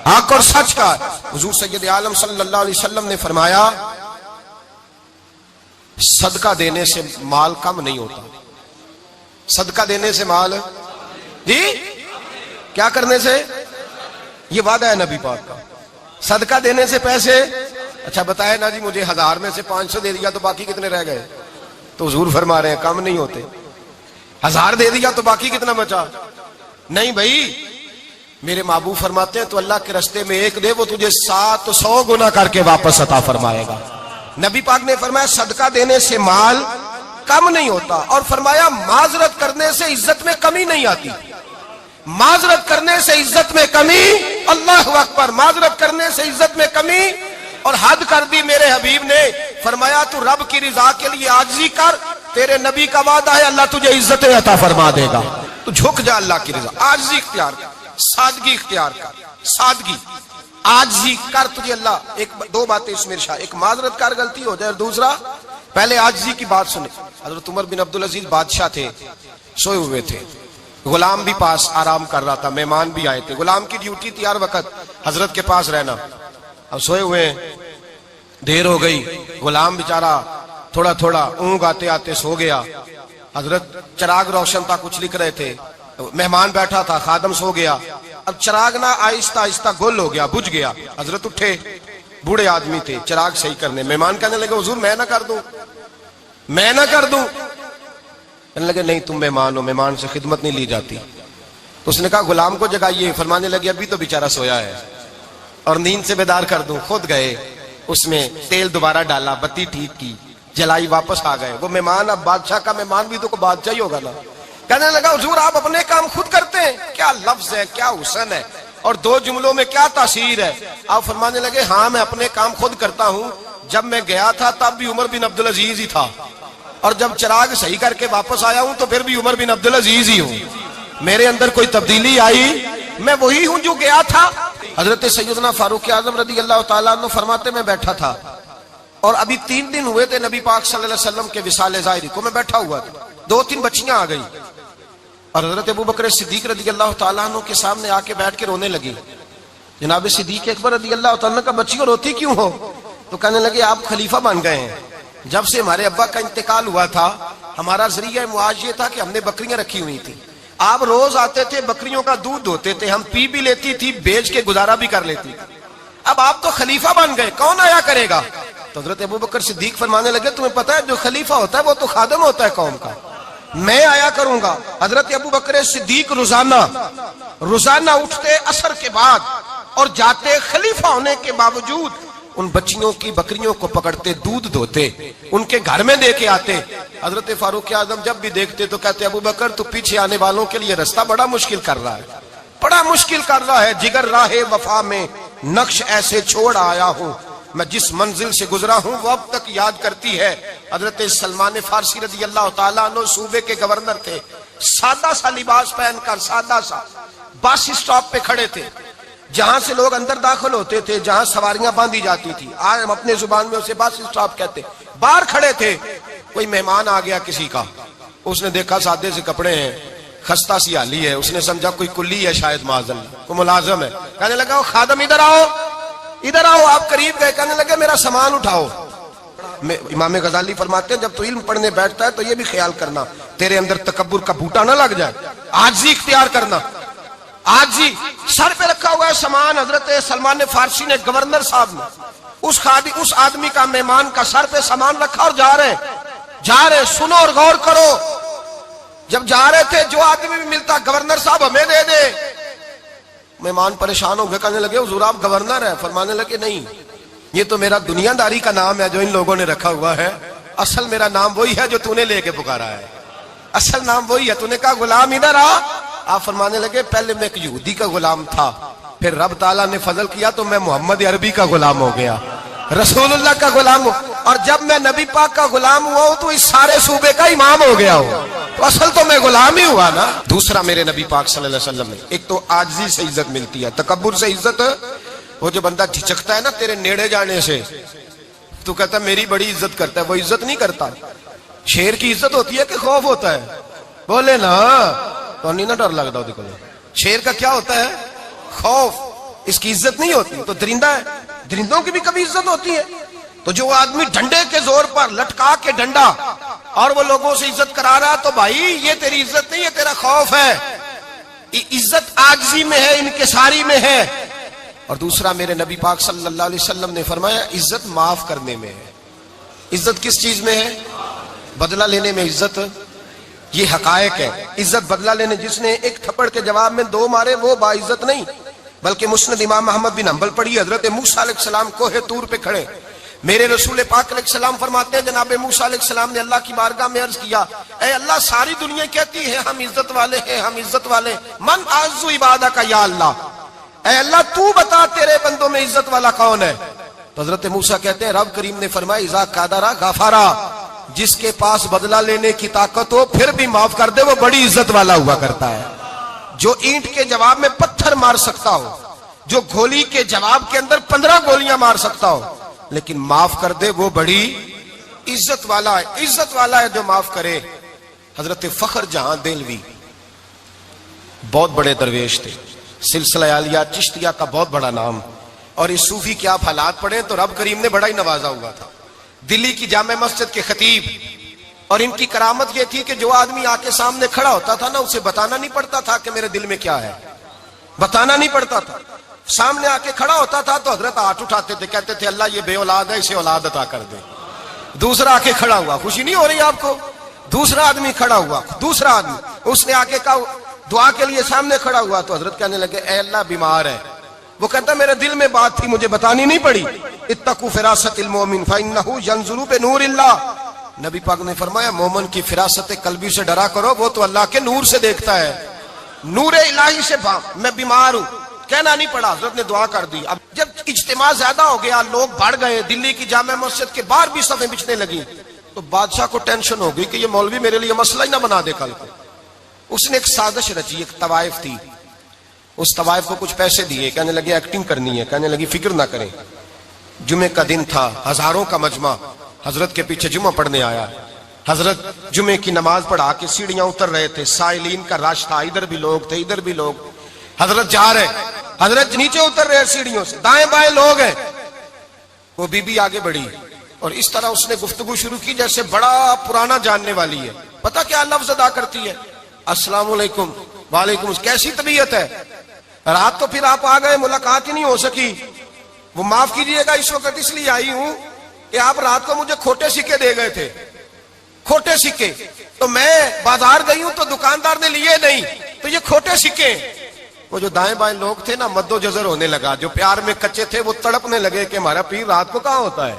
حق اور سچ کا ہے. حضور سید عالم صلی اللہ علیہ وسلم نے فرمایا صدقہ دینے سے مال کم نہیں ہوتا. صدقہ دینے سے مال, جی کیا کرنے سے؟ یہ وعدہ ہے نبی پاک کا. صدقہ دینے سے پیسے, اچھا بتائے نا جی مجھے 1000 میں سے 500 دے دیا تو باقی کتنے رہ گئے؟ تو حضور فرما رہے ہیں کم نہیں ہوتے. 1000 دے دیا تو باقی کتنا بچا؟ نہیں بھائی، میرے محبوب فرماتے ہیں تو اللہ کے راستے میں ایک دے وہ تجھے 700 گنا کر کے واپس عطا فرمائے گا۔ نبی پاک نے فرمایا صدقہ دینے سے مال کم نہیں ہوتا، اور فرمایا معذرت کرنے سے عزت میں کمی نہیں آتی۔ معذرت کرنے سے عزت میں کمی، اللہ اکبر، معذرت کرنے سے عزت میں کمی، اور حد کر دی میرے حبیب نے، فرمایا تو رب کی رضا کے لیے عاجزی کر، تیرے نبی کا وعدہ ہے اللہ تجھے عزت عطا فرما دے گا۔ تو جھک جا اللہ کی رضا، عاجزی اختیار کر، سادگی اختیار کر، سادگی عاجزی کر، تجھے اللہ دو باتیں اس میں ارشاد، ایک معذرت کر غلطی ہو جائے، اور دوسرا پہلے عاجزی کی بات سنے۔ حضرت عمر بن عبدالعزیز بادشاہ تھے، سوئے ہوئے تھے، غلام بھی پاس آرام کر رہا تھا، مہمان بھی آئے تھے، غلام کی ڈیوٹی تھی ہر وقت حضرت کے پاس رہنا۔ اب سوئے ہوئے دیر ہو گئی، غلام بیچارہ تھوڑا تھوڑا اونگ آتے آتے سو گیا، حضرت چراغ روشن تھا، کچھ لکھ رہے تھے، مہمان بیٹھا تھا، خادم سو گیا، اب چراغ نہ آہستہ آہستہ گل ہو گیا، بجھ گیا، حضرت اٹھے، بوڑھے آدمی تھے، چراغ صحیح کرنے، مہمان کہنے لگے حضور میں نہ کر دوں، میں نہ کر دوں، کہنے لگے نہیں تم مہمان ہو، مہمان سے خدمت نہیں لی جاتی۔ تو اس نے کہا غلام کو جگائیے، فرمانے لگے ابھی تو بیچارہ سویا ہے اور نیند سے بیدار کر دوں، خود گئے، اس میں تیل دوبارہ ڈالا، بتی ٹھیک کی، جلائی، واپس آ گئے، وہ مہمان اب بادشاہ کا مہمان بھی تو کوئی بادشاہ ہی ہوگا نا، کہنے لگا حضور آپ اپنے کام خود کرتے ہیں، کیا لفظ ہے، کیا حسن ہے، اور دو جملوں میں کیا تاثیر ہے۔ آپ فرمانے لگے ہاں میں اپنے کام خود کرتا ہوں، جب میں گیا تھا تب بھی عمر بن عبدالعزیز ہی تھا، اور جب چراغ صحیح کر کے واپس آیا ہوں تو پھر بھی عمر بن عبدالعزیز ہی ہوں، میرے اندر کوئی تبدیلی آئی، میں وہی ہوں جو گیا تھا۔ حضرت سیدنا فاروق اعظم رضی اللہ تعالیٰ عنہ فرماتے میں بیٹھا تھا، اور ابھی 3 دن ہوئے تھے نبی پاک صلی اللہ علیہ وسلم کے وصال ظاہری کو، میں بیٹھا ہوا تھا، 2-3 بچیاں آ گئی، اور حضرت ابو بکر صدیق رضی اللہ تعالیٰ عنہ کے سامنے آ کے بیٹھ کے رونے لگی۔ جناب صدیق اکبر رضی اللہ تعالیٰ عنہ کا بچیوں روتی کیوں ہو؟ تو کہنے لگے آپ خلیفہ بن گئے ہیں، جب سے ہمارے ابا کا انتقال ہوا تھا ہمارا ذریعہ معاش یہ تھا کہ ہم نے بکریاں رکھی ہوئی تھی، آپ روز آتے تھے، بکریوں کا دودھ ہوتے تھے، ہم پی بھی لیتی تھی، بیچ کے گزارا بھی کر لیتی تھی، اب آپ تو خلیفہ بن گئے، کون آیا کرے گا؟ تو حضرت ابو بکر صدیق فرمانے لگے تمہیں پتا ہے جو خلیفہ ہوتا ہے وہ تو خادم ہوتا ہے قوم کا، میں آیا کروں گا۔ حضرت ابو بکر صدیق روزانہ اٹھتے عصر کے بعد اور جاتے، خلیفہ ہونے کے باوجود ان بچیوں کی بکریوں کو پکڑتے، دودھ دھوتے، ان کے گھر میں دے کے آتے۔ حضرت فاروق اعظم جب بھی دیکھتے تو کہتے ابو بکر تو پیچھے آنے والوں کے لیے راستہ بڑا مشکل کر رہا ہے، بڑا مشکل کر رہا ہے، جگر راہ وفا میں نقش ایسے چھوڑ آیا ہوں، میں جس منزل سے گزرا ہوں وہ اب تک یاد کرتی ہے۔ حضرت سلمان فارسی رضی اللہ تعالیٰ عنہ صوبے کے گورنر تھے، سادہ سا لباس پہن کر، سادہ سا، بس اسٹاپ پہ کھڑے تھے، جہاں سے لوگ اندر داخل ہوتے تھے، جہاں سواریاں باندھی جاتی تھی، آج ہم اپنے زبان میں اسے بس اسٹاپ کہتے، باہر کھڑے تھے۔ کوئی مہمان آ گیا کسی کا، اس نے دیکھا سادے سے کپڑے ہیں، خستہ سی حالی ہے، اس نے سمجھا کوئی کلی ہے، شاید معاذ اللہ کوئی ملازم ہے، کہنے لگا وہ خادم ادھر آؤ، ادھر آؤ، آپ قریب گئے، کہنے لگے میرا سامان اٹھاؤ۔ امام غزالی فرماتے ہیں جب تو علم پڑھنے بیٹھتا ہے تو یہ بھی خیال کرنا تیرے اندر تکبر کا بوٹا نہ لگ جائے، عاجزی اختیار کرنا، عاجزی۔ سر پہ رکھا ہوا ہے سامان، حضرت سلمان فارسی نے، گورنر صاحب نے، اس آدمی کا، مہمان کا سر پہ سامان رکھا اور جا رہے، سنو اور غور کرو، جب جا رہے تھے جو آدمی بھی ملتا گورنر صاحب ہمیں دے دے، مہمان پریشان ہو گئے، کہنے لگے حضور آپ گورنر ہیں؟ فرمانے لگے نہیں، یہ تو میرا دنیا داری کا نام ہے جو ان لوگوں نے رکھا ہوا ہے، اصل میرا نام وہی ہے جو تو نے لے کے پکارا ہے، اصل نام وہی ہے۔ تو نے کہا غلام ادھر آ، آپ فرمانے لگے پہلے میں ایک یہودی کا غلام تھا، پھر رب تعالیٰ نے فضل کیا تو میں محمد عربی کا غلام ہو گیا، رسول اللہ کا غلام ہوں، اور جب میں نبی پاک کا غلام ہوا ہوں تو اس سارے صوبے کا امام ہو گیا ہوں، تو اصل تو میں غلام ہی ہوا نا۔ دوسرا میرے نبی پاک صلی اللہ علیہ وسلم نے، ایک تو عاجزی سے عزت ملتی ہے، تکبر سے عزت، وہ جو بندہ جھجکتا ہے نا تیرے نیڑے جانے سے، تو کہتا ہے میری بڑی عزت کرتا ہے، وہ عزت نہیں کرتا۔ شیر کی عزت ہوتی ہے کہ خوف ہوتا ہے؟ بولے نا تو نہیں نہ ڈر لگتا وہ دیکھو، شیر کا کیا ہوتا ہے؟ خوف، اس کی عزت نہیں ہوتی۔ تو درندہ ہے، درندوں کی بھی کبھی عزت ہوتی ہے؟ تو جو آدمی ڈنڈے کے زور پر لٹکا کے ڈنڈا اور وہ لوگوں سے عزت کرا رہا، تو بھائی یہ تیری عزت نہیں، یہ تیرا خوف ہے۔ عزت عاجزی میں ہے، انکساری میں ہے۔ اور دوسرا میرے نبی پاک صلی اللہ علیہ وسلم نے فرمایا عزت معاف کرنے میں ہے۔ عزت کس چیز میں ہے؟ بدلہ لینے میں عزت یہ حقائق ہے. عزت بدلہ لینے جس نے ایک تھپڑ کے جواب میں 2 مارے وہ باعزت نہیں، بلکہ مسند امام محمد بن حنبل پڑھی. حضرت موسیٰ علیہ السلام کوہ طور پہ کھڑے، میرے رسول پاک علیہ السلام فرماتے ہیں جناب موسیٰ علیہ السلام نے اللہ کی بارگاہ میں عرض کیا، اے اللہ ساری دنیا کہتی ہے ہم عزت والے ہیں، ہم عزت والے، من اعز عبادک یا اللہ، اے اللہ تو بتا تیرے بندوں میں عزت والا کون ہے؟ تو حضرت موسیٰ کہتے ہیں رب کریم نے فرمایا اذا قادر غفارا، جس کے پاس بدلہ لینے کی طاقت ہو پھر بھی معاف کر دے وہ بڑی عزت والا ہوا کرتا ہے. جو اینٹ کے جواب میں پتھر مار سکتا ہو، جو گولی کے جواب کے اندر 15 گولیاں مار سکتا ہو لیکن معاف کر دے وہ بڑی عزت والا ہے. عزت والا ہے جو معاف کرے. حضرت فخر جہاں دہلوی بہت بڑے درویش تھے، سلسلہ عالیہ چشتیہ کا بہت بڑا نام، اور اس صوفی کے آپ حالات پڑھیں تو رب کریم نے بڑا ہی نوازا ہوا تھا. دلی کی جامع مسجد کے خطیب، اور ان کی کرامت یہ تھی کہ جو آدمی آ کے سامنے کھڑا ہوتا تھا نا اسے بتانا نہیں پڑتا تھا کہ میرے دل میں کیا ہے، بتانا نہیں پڑتا تھا. سامنے آ کے کھڑا ہوتا تھا تو حضرت ہاتھ اٹھاتے تھے، کہتے تھے اللہ یہ بے اولاد ہے اسے اولاد عطا کر دے. دوسرا آ کے کھڑا ہوا، خوشی نہیں ہو رہی آپ کو؟ دوسرا آدمی کھڑا ہوا، دوسرا آدمی اس نے آ کے کہا دعا کے لیے سامنے کھڑا ہوا تو حضرت کہنے لگے اے اللہ بیمار ہے. وہ کہتا میرے دل میں بات تھی مجھے بتانی نہیں پڑی. اتقوا فراست المؤمن فانه ينظر بنور اللہ. نبی پاک نے فرمایا مومن کی فراست قلبی سے ڈرا کرو، وہ تو اللہ کے نور سے دیکھتا ہے. نور الہی سے میں بیمار ہوں کہنا نہیں پڑا، حضرت نے دعا کر دی. اب جب اجتماع زیادہ ہو گیا، لوگ بڑھ گئے، دلی کی جامع مسجد کے باہر بھی صفیں بچھنے لگی، تو بادشاہ کو ٹینشن ہو گئی کہ یہ مولوی میرے لیے مسئلہ ہی نہ بنا دے کل کو. اس نے ایک سازش رچی، ایک طوائف تھی، اس طوائف کو کچھ پیسے دیے، کہنے لگے ایکٹنگ کرنی ہے، کہنے لگی فکر نہ کریں. جمعے کا دن تھا، ہزاروں کا مجمع حضرت کے پیچھے جمعہ پڑھنے آیا. حضرت جمعے کی نماز پڑھا کے سیڑھیاں اتر رہے تھے، سائلین کا رش تھا، ادھر بھی لوگ تھے ادھر بھی لوگ. حضرت جا رہے، حضرت نیچے اتر رہے سیڑھیوں سے، دائیں بائیں لوگ ہیں. وہ بی بی آگے بڑھی اور اس طرح اس نے گفتگو شروع کی جیسے بڑا پرانا جاننے والی ہے. پتہ کیا لفظ ادا کرتی ہے؟ السلام علیکم. وعلیکم السلام. کیسی طبیعت ہے؟ رات تو پھر آپ آ گئے، ملاقات ہی نہیں ہو سکی. وہ معاف کیجئے گا اس وقت اس لیے آئی ہوں کہ آپ رات کو مجھے کھوٹے سکے دے گئے تھے، کھوٹے سکے، تو میں بازار گئی ہوں تو دکاندار نے لیے نہیں، تو یہ کھوٹے سکے. وہ جو دائیں بائیں لوگ تھے نا مد و جزر ہونے لگا، جو پیار میں کچے تھے وہ تڑپنے لگے کہ ہمارا پیر رات کو کہاں ہوتا ہے.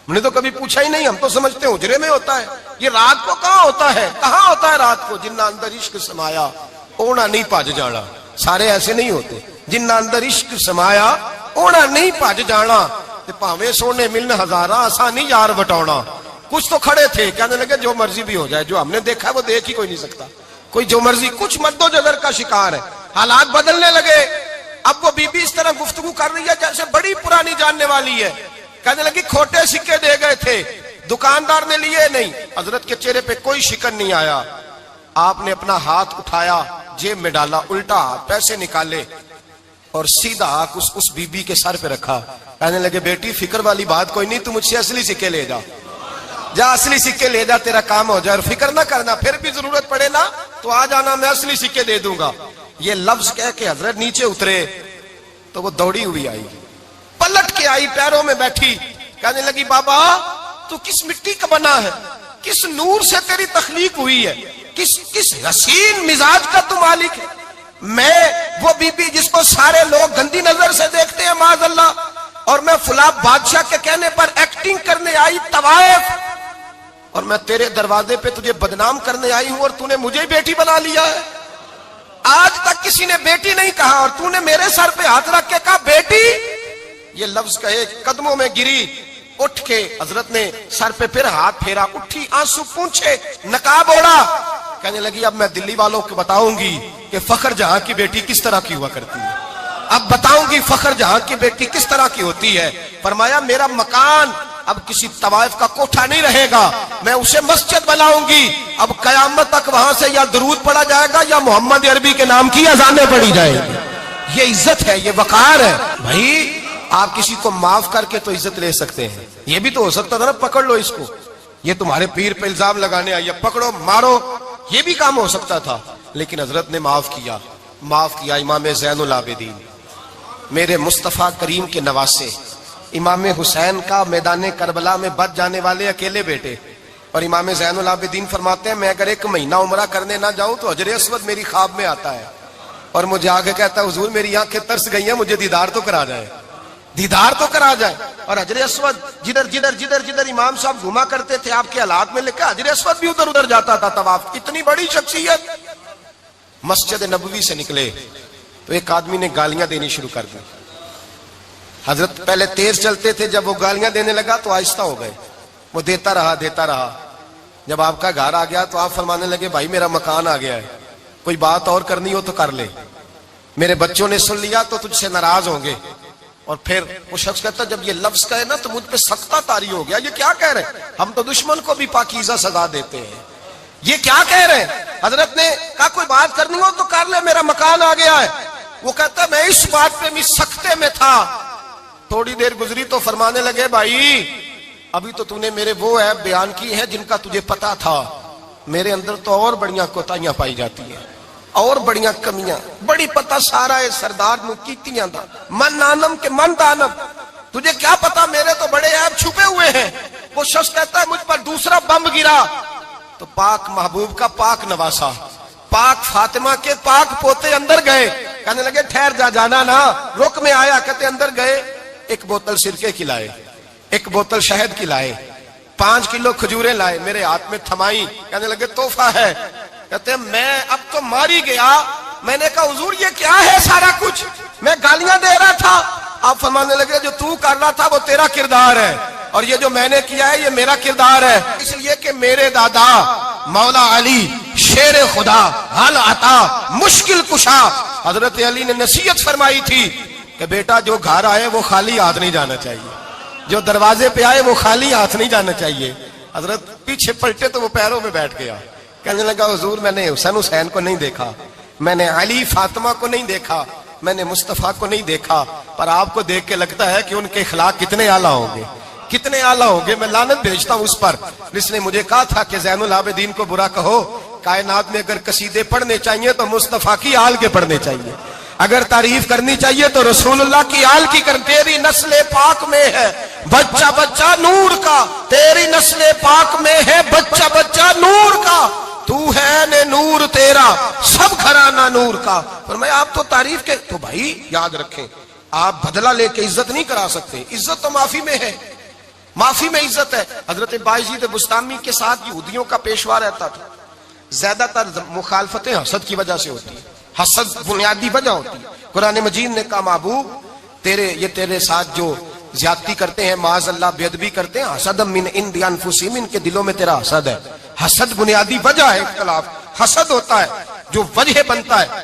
ہم نے تو کبھی پوچھا ہی نہیں، ہم تو سمجھتے ہیں حجرے میں ہوتا ہے، یہ رات کو کہاں ہوتا ہے، کہاں ہوتا ہے رات کو. جنہ اندر عشق سمایا اونا نہیں پاج جانا. سارے ایسے نہیں ہوتے. جنہ اندر عشق سمایا اونا نہیں پاج جانا. پاویں سونے ملن ہزارہ آسانی یار بٹونا. کچھ تو کھڑے تھے کہنے لگے جو مرضی بھی ہو جائے، جو ہم نے دیکھا ہے وہ دیکھ ہی کوئی نہیں سکتا، کوئی جو مرضی. کچھ مد و جزر کا شکار ہے. حالات بدلنے لگے. اب وہ بی بی اس طرح گفتگو کر رہی ہے جیسے بڑی پرانی جاننے والی ہے. کہنے لگی کھوٹے سکے دے گئے تھے، دکاندار نے لیے نہیں. حضرت کے چہرے پہ کوئی شکن نہیں آیا. آپ نے اپنا ہاتھ اٹھایا، جیب میں ڈالا، الٹا ہاتھ، پیسے نکالے اور سیدھا ہاتھ اس بی بی کے سر پہ رکھا. کہنے لگے بیٹی فکر والی بات کوئی نہیں، تم مجھ سے اصلی سکے لے جا، جا اصلی سکے لے جا، تیرا کام ہو جائے. اور فکر نہ کرنا، پھر بھی ضرورت پڑے نا تو آ جانا، میں اصلی سکے دے دوں گا. یہ لفظ کہہ کے حضرت نیچے اترے تو وہ دوڑی ہوئی آئی، پلٹ کے آئی، پیروں میں بیٹھی. کہنے لگی بابا تو کس مٹی کا بنا ہے، کس نور سے تیری تخلیق ہوئی ہے، کس حسین مزاج کا تو مالک ہے. میں وہ بی بی جس کو سارے لوگ گندی نظر سے دیکھتے ہیں معاذ اللہ، اور میں فلاں بادشاہ کے کہنے پر ایکٹنگ کرنے آئی طوائف، اور میں تیرے دروازے پہ تجھے بدنام کرنے آئی ہوں اور تو نے مجھے بیٹی بنا لیا ہے. آج تک کسی نے بیٹی نہیں کہا اور تو نے میرے سر پہ ہاتھ رکھ کے کہا بیٹی. یہ لفظ کہے قدموں میں گری، اٹھ کے حضرت نے سر پہ پھر ہاتھ پھیرا، اٹھی، آنسو پونچھے، نقاب اوڑا. کہنے لگی اب میں دلی والوں کو بتاؤں گی کہ فخر جہاں کی بیٹی کس طرح کی ہوا کرتی ہے، اب بتاؤں گی فخر جہاں کی بیٹی کس طرح کی ہوتی ہے. فرمایا میرا مکان اب کسی طوائف کا کوٹھا نہیں رہے گا، میں اسے مسجد بناؤں گی. اب قیامت تک وہاں سے یا درود پڑھا جائے گا یا محمد عربی کے نام کی اذانیں پڑھی جائیں گی. یہ عزت ہے، یہ وقار ہے. بھائی آپ کسی کو معاف کر کے تو عزت لے سکتے ہیں، یہ بھی تو ہو سکتا تھا نا پکڑ لو اس کو، یہ تمہارے پیر پہ الزام لگانے آئی ہے، پکڑو مارو، یہ بھی کام ہو سکتا تھا. لیکن حضرت نے معاف کیا. معاف کیا. امام زین العابدین میرے مصطفیٰ کریم کے نواسے، امام حسین کا میدان کربلا میں بچ جانے والے اکیلے بیٹے، اور امام زین العابدین فرماتے ہیں میں اگر 1 مہینہ عمرہ کرنے نہ جاؤں تو حجر اسود میری خواب میں آتا ہے اور مجھے آگے کہتا ہے حضور میری آنکھیں ترس گئی ہیں، مجھے دیدار تو کرا جائے، دیدار تو کرا جائے۔ اور حجر اسود جدھر امام صاحب گھوما کرتے تھے آپ کے حالات میں لکھا حجر اسود بھی ادھر ادھر جاتا تھا طواف۔ اتنی بڑی شخصیت۔ مسجد نبوی سے نکلے تو ایک آدمی نے گالیاں دینی شروع کر دی۔ حضرت پہلے تیز چلتے تھے، جب وہ گالیاں دینے لگا تو آہستہ ہو گئے، وہ دیتا رہا۔ جب آپ کا گھر آ گیا تو آپ فرمانے لگے بھائی میرا مکان آ گیا ہے، کوئی بات اور کرنی ہو تو کر لے، میرے بچوں نے سن لیا تو تجھ سے ناراض ہوں گے۔ اور پھر وہ شخص کہتا جب یہ لفظ کہے نا تو مجھ پہ سختہ طاری ہو گیا، یہ کیا کہہ رہے ہیں؟ ہم تو دشمن کو بھی پاکیزہ سزا دیتے ہیں، یہ کیا کہہ رہے ہیں؟ حضرت نے کہا کوئی بات کرنی ہو تو کر لے، میرا مکان آ گیا ہے۔ وہ کہتا میں اس بات پہ بھی سختے میں تھا۔ تھوڑی دیر گزری تو فرمانے لگے بھائی ابھی تو نے میرے وہ عیب بیان کی ہے جن کا تجھے پتا تھا، میرے اندر تو اور بڑیاں کوتاہیاں پائی جاتی ہیں، اور بڑیاں کمیاں، بڑی پتہ سارا ہے سردار نو کیتیاں دا من نانم کے من دانم، تجھے کیا پتا میرے تو بڑے عیب چھپے ہوئے ہیں۔ وہ شخص کہتا ہے مجھ پر دوسرا بم گرا تو پاک محبوب کا پاک نواسا، پاک فاطمہ کے پاک پوتے اندر گئے، کہنے لگے ٹھہر جانا نا، رک میں آیا، کہتے اندر گئے، 1 بوتل سرکے کی لائے، 1 بوتل شہد کی لائے، 5 کلو کھجوریں لائے، میرے ہاتھ میں تھمائی، کہنے لگے تحفہ ہے۔ کہتے ہیں میں اب تو ماری گیا، میں نے کہا حضور یہ کیا ہے سارا کچھ، میں گالیاں دے رہا تھا۔ آپ فرمانے لگے جو تو کر رہا تھا وہ تیرا کردار ہے اور یہ جو میں نے کیا ہے یہ میرا کردار ہے، اس لیے کہ میرے دادا مولا علی شیر خدا حل عطا مشکل کشا، حضرت علی نے نصیحت فرمائی تھی کہ بیٹا جو گھر آئے وہ خالی ہاتھ نہیں جانا چاہیے، جو دروازے پہ آئے وہ خالی ہاتھ نہیں جانا چاہیے۔ حضرت پیچھے پلٹے تو وہ پیروں میں بیٹھ گیا، کہنے لگا حضور میں نے حسین کو نہیں دیکھا، میں نے علی فاطمہ کو نہیں دیکھا، میں نے مصطفیٰ کو نہیں دیکھا، پر آپ کو دیکھ کے لگتا ہے کہ ان کے اخلاق کتنے اعلیٰ ہوں گے، کتنے اعلیٰ ہوں گے۔ میں لعنت بھیجتا ہوں اس پر جس نے مجھے کہا تھا کہ زین العابدین کو برا کہو، کائنات میں اگر قصیدے پڑھنے چاہیے تو مصطفیٰ کی آل کے پڑھنے چاہیے، اگر تعریف کرنی چاہیے تو رسول اللہ کی آل کی کر۔ تیری نسل پاک میں ہے بچہ بچہ نور کا، تیری نسل پاک میں ہے بچہ بچہ نور کا، تو ہے نے نور تیرا سب گھرانہ نور کا۔ فرمایا آپ تو تعریف کے، تو بھائی یاد رکھیں آپ بدلہ لے کے عزت نہیں کرا سکتے، عزت تو معافی میں ہے، معافی میں عزت ہے۔ حضرت بایزید بستامی کے ساتھ یہودیوں کا پیشوا رہتا تھا، زیادہ تر مخالفتیں حسد کی وجہ سے ہوتی ہیں، حسد بنیادی وجہ ہوتی ہے۔ قرآن مجید نے کہا محبوب تیرے ساتھ جو زیادتی کرتے ہیں، معاذ اللہ بے ادبی کرتے ہیں، حسد من عند انفسہم، ان کے دلوں میں تیرا حسد ہے۔ حسد بنیادی وجہ ہے اختلاف، حسد ہوتا ہے جو وجہ بنتا ہے۔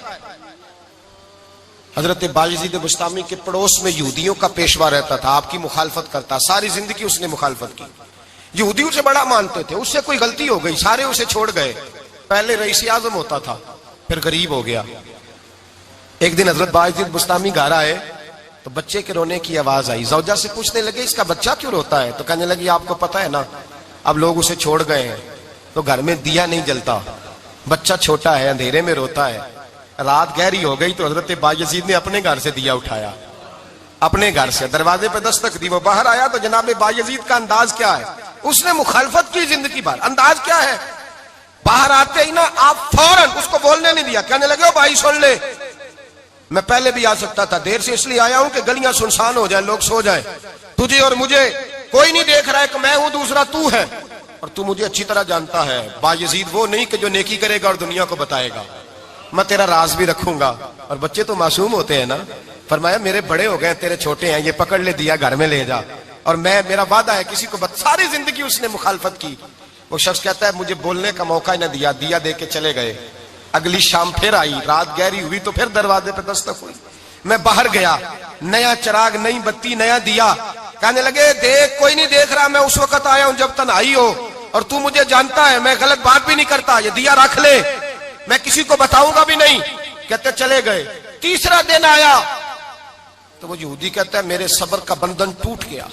حضرت بایزید بستامی کے پڑوس میں یہودیوں کا پیشوا رہتا تھا، آپ کی مخالفت کرتا، ساری زندگی اس نے مخالفت کی، یہودیوں سے بڑا مانتے تھے، اس سے کوئی غلطی ہو گئی سارے اسے چھوڑ گئے، پہلے رئیس اعظم ہوتا تھا پھر غریب ہو گیا۔ ایک دن حضرت بایزید بستامی گھر آئے تو بچے کے رونے کی آواز آئی، زوجہ سے پوچھنے لگے اس کا بچہ کیوں روتا ہے؟ تو کہنے لگی آپ کو پتا ہے نا اب لوگ اسے چھوڑ گئے ہیں تو گھر میں دیا نہیں جلتا، بچہ چھوٹا ہے اندھیرے میں روتا ہے۔ رات گہری ہو گئی تو حضرت بایزید نے اپنے گھر سے دیا اٹھایا، اپنے گھر سے دروازے پہ دستک دی، وہ باہر آیا تو جناب بایزید کا انداز کیا ہے، اس نے مخالفت کی زندگی بھر، انداز کیا ہے، باہر آتے ہی نا آپ فوراً اس کو بولنے نہیں دیا، کہنے لگے بھائی سن لے میں پہلے بھی آ سکتا تھا، دیر سے اس لیے آیا ہوں کہ گلیاں سنسان ہو جائیں، لوگ سو جائیں، تجھے اور مجھے کوئی نہیں دیکھ رہا ہے کہ میں ہوں دوسرا تو ہے، اور تو مجھے اچھی طرح جانتا ہے بایزید وہ نہیں کہ جو نیکی کرے گا اور دنیا کو بتائے گا، میں تیرا راز بھی رکھوں گا۔ اور بچے تو معصوم ہوتے ہیں نا، فرمایا میرے بڑے ہو گئے تیرے چھوٹے ہیں، یہ پکڑ لے دیا گھر میں لے جا، اور میرا وعدہ ہے کسی کو ساری زندگی اس نے مخالفت کی۔ وہ شخص کہتا ہے مجھے بولنے کا موقع ہی نہ دیا، دیا دے کے چلے گئے۔ اگلی شام پھر آئی، رات گہری ہوئی تو پھر دروازے پہ دستک ہوئی، میں باہر گیا، نیا چراغ نئی بتی نیا دیا، کہنے لگے دیکھ کوئی نہیں دیکھ رہا، میں اس وقت آیا ہوں جب تنہائی ہو اور تو مجھے جانتا ہے، میں غلط بات بھی نہیں کرتا، یہ دیا رکھ لے، میں کسی کو بتاؤں گا بھی نہیں۔ کہتے چلے گئے، تیسرا دن آیا تو وہ یہودی کہتا ہے میرے صبر کا بندھن ٹوٹ گیا،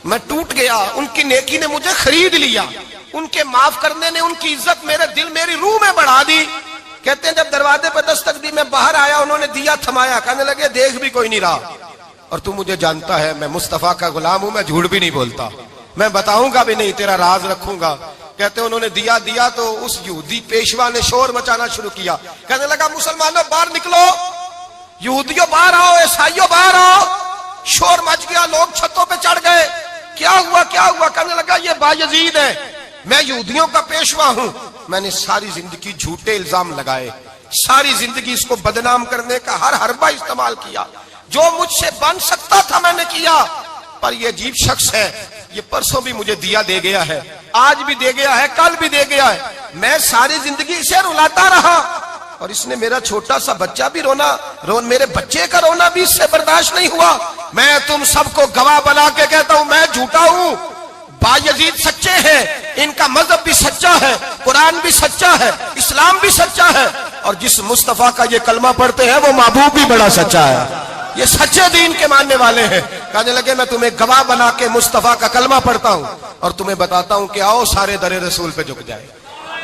میں ٹوٹ گیا، ان کی نیکی نے مجھے خرید لیا، ان کے معاف کرنے نے ان کی عزت میرے دل میری روح میں بڑھا دی۔ کہتے ہیں جب دروازے پہ دستک دی میں باہر آیا، انہوں نے دیا تھمایا، کہنے لگے دیکھ بھی کوئی نہیں رہا، اور تو مجھے جانتا ہے میں مصطفیٰ کا غلام ہوں، میں جھوٹ بھی نہیں بولتا، میں بتاؤں گا بھی نہیں، تیرا راز رکھوں گا۔ کہتے انہوں نے دیا تو اس یہودی پیشوا نے شور مچانا شروع کیا، کہنے لگا مسلمانوں باہر نکلو، یہودیوں باہر آؤ، عیسائیوں باہر آؤ۔ شور مچ گیا، لوگ چھتوں پہ چڑھ گئے، کیا ہوا کیا ہوا؟ کہنے لگا یہ بایزید ہے، میں یہودیوں کا پیشوا ہوں، میں نے ساری زندگی جھوٹے الزام لگائے، ساری زندگی اس کو بدنام کرنے کا ہر حربہ استعمال کیا، جو مجھ سے بن سکتا تھا میں نے کیا، پر یہ عجیب شخص ہے، یہ پرسوں بھی مجھے دیا دے گیا ہے، آج بھی دے گیا ہے، کل بھی دے گیا ہے، میں ساری زندگی اسے رلاتا رہا، اور اس نے میرا چھوٹا سا بچہ بھی میرے بچے کا رونا بھی اس سے برداشت نہیں ہوا۔ میں تم سب کو گواہ بنا کے کہتا ہوں میں جھوٹا ہوں، بایزید سچے ہیں، ان کا مذہب بھی سچا ہے، قرآن بھی سچا ہے، اسلام بھی سچا ہے، اور جس مصطفیٰ کا یہ کلمہ پڑھتے ہیں وہ محبوب بھی بڑا سچا ہے، یہ سچے دین کے ماننے والے ہیں۔ کہنے لگے میں تمہیں گواہ بنا کے مصطفیٰ کا کلمہ پڑھتا ہوں اور تمہیں بتاتا ہوں کہ آؤ سارے در رسول پہ جھک جائے۔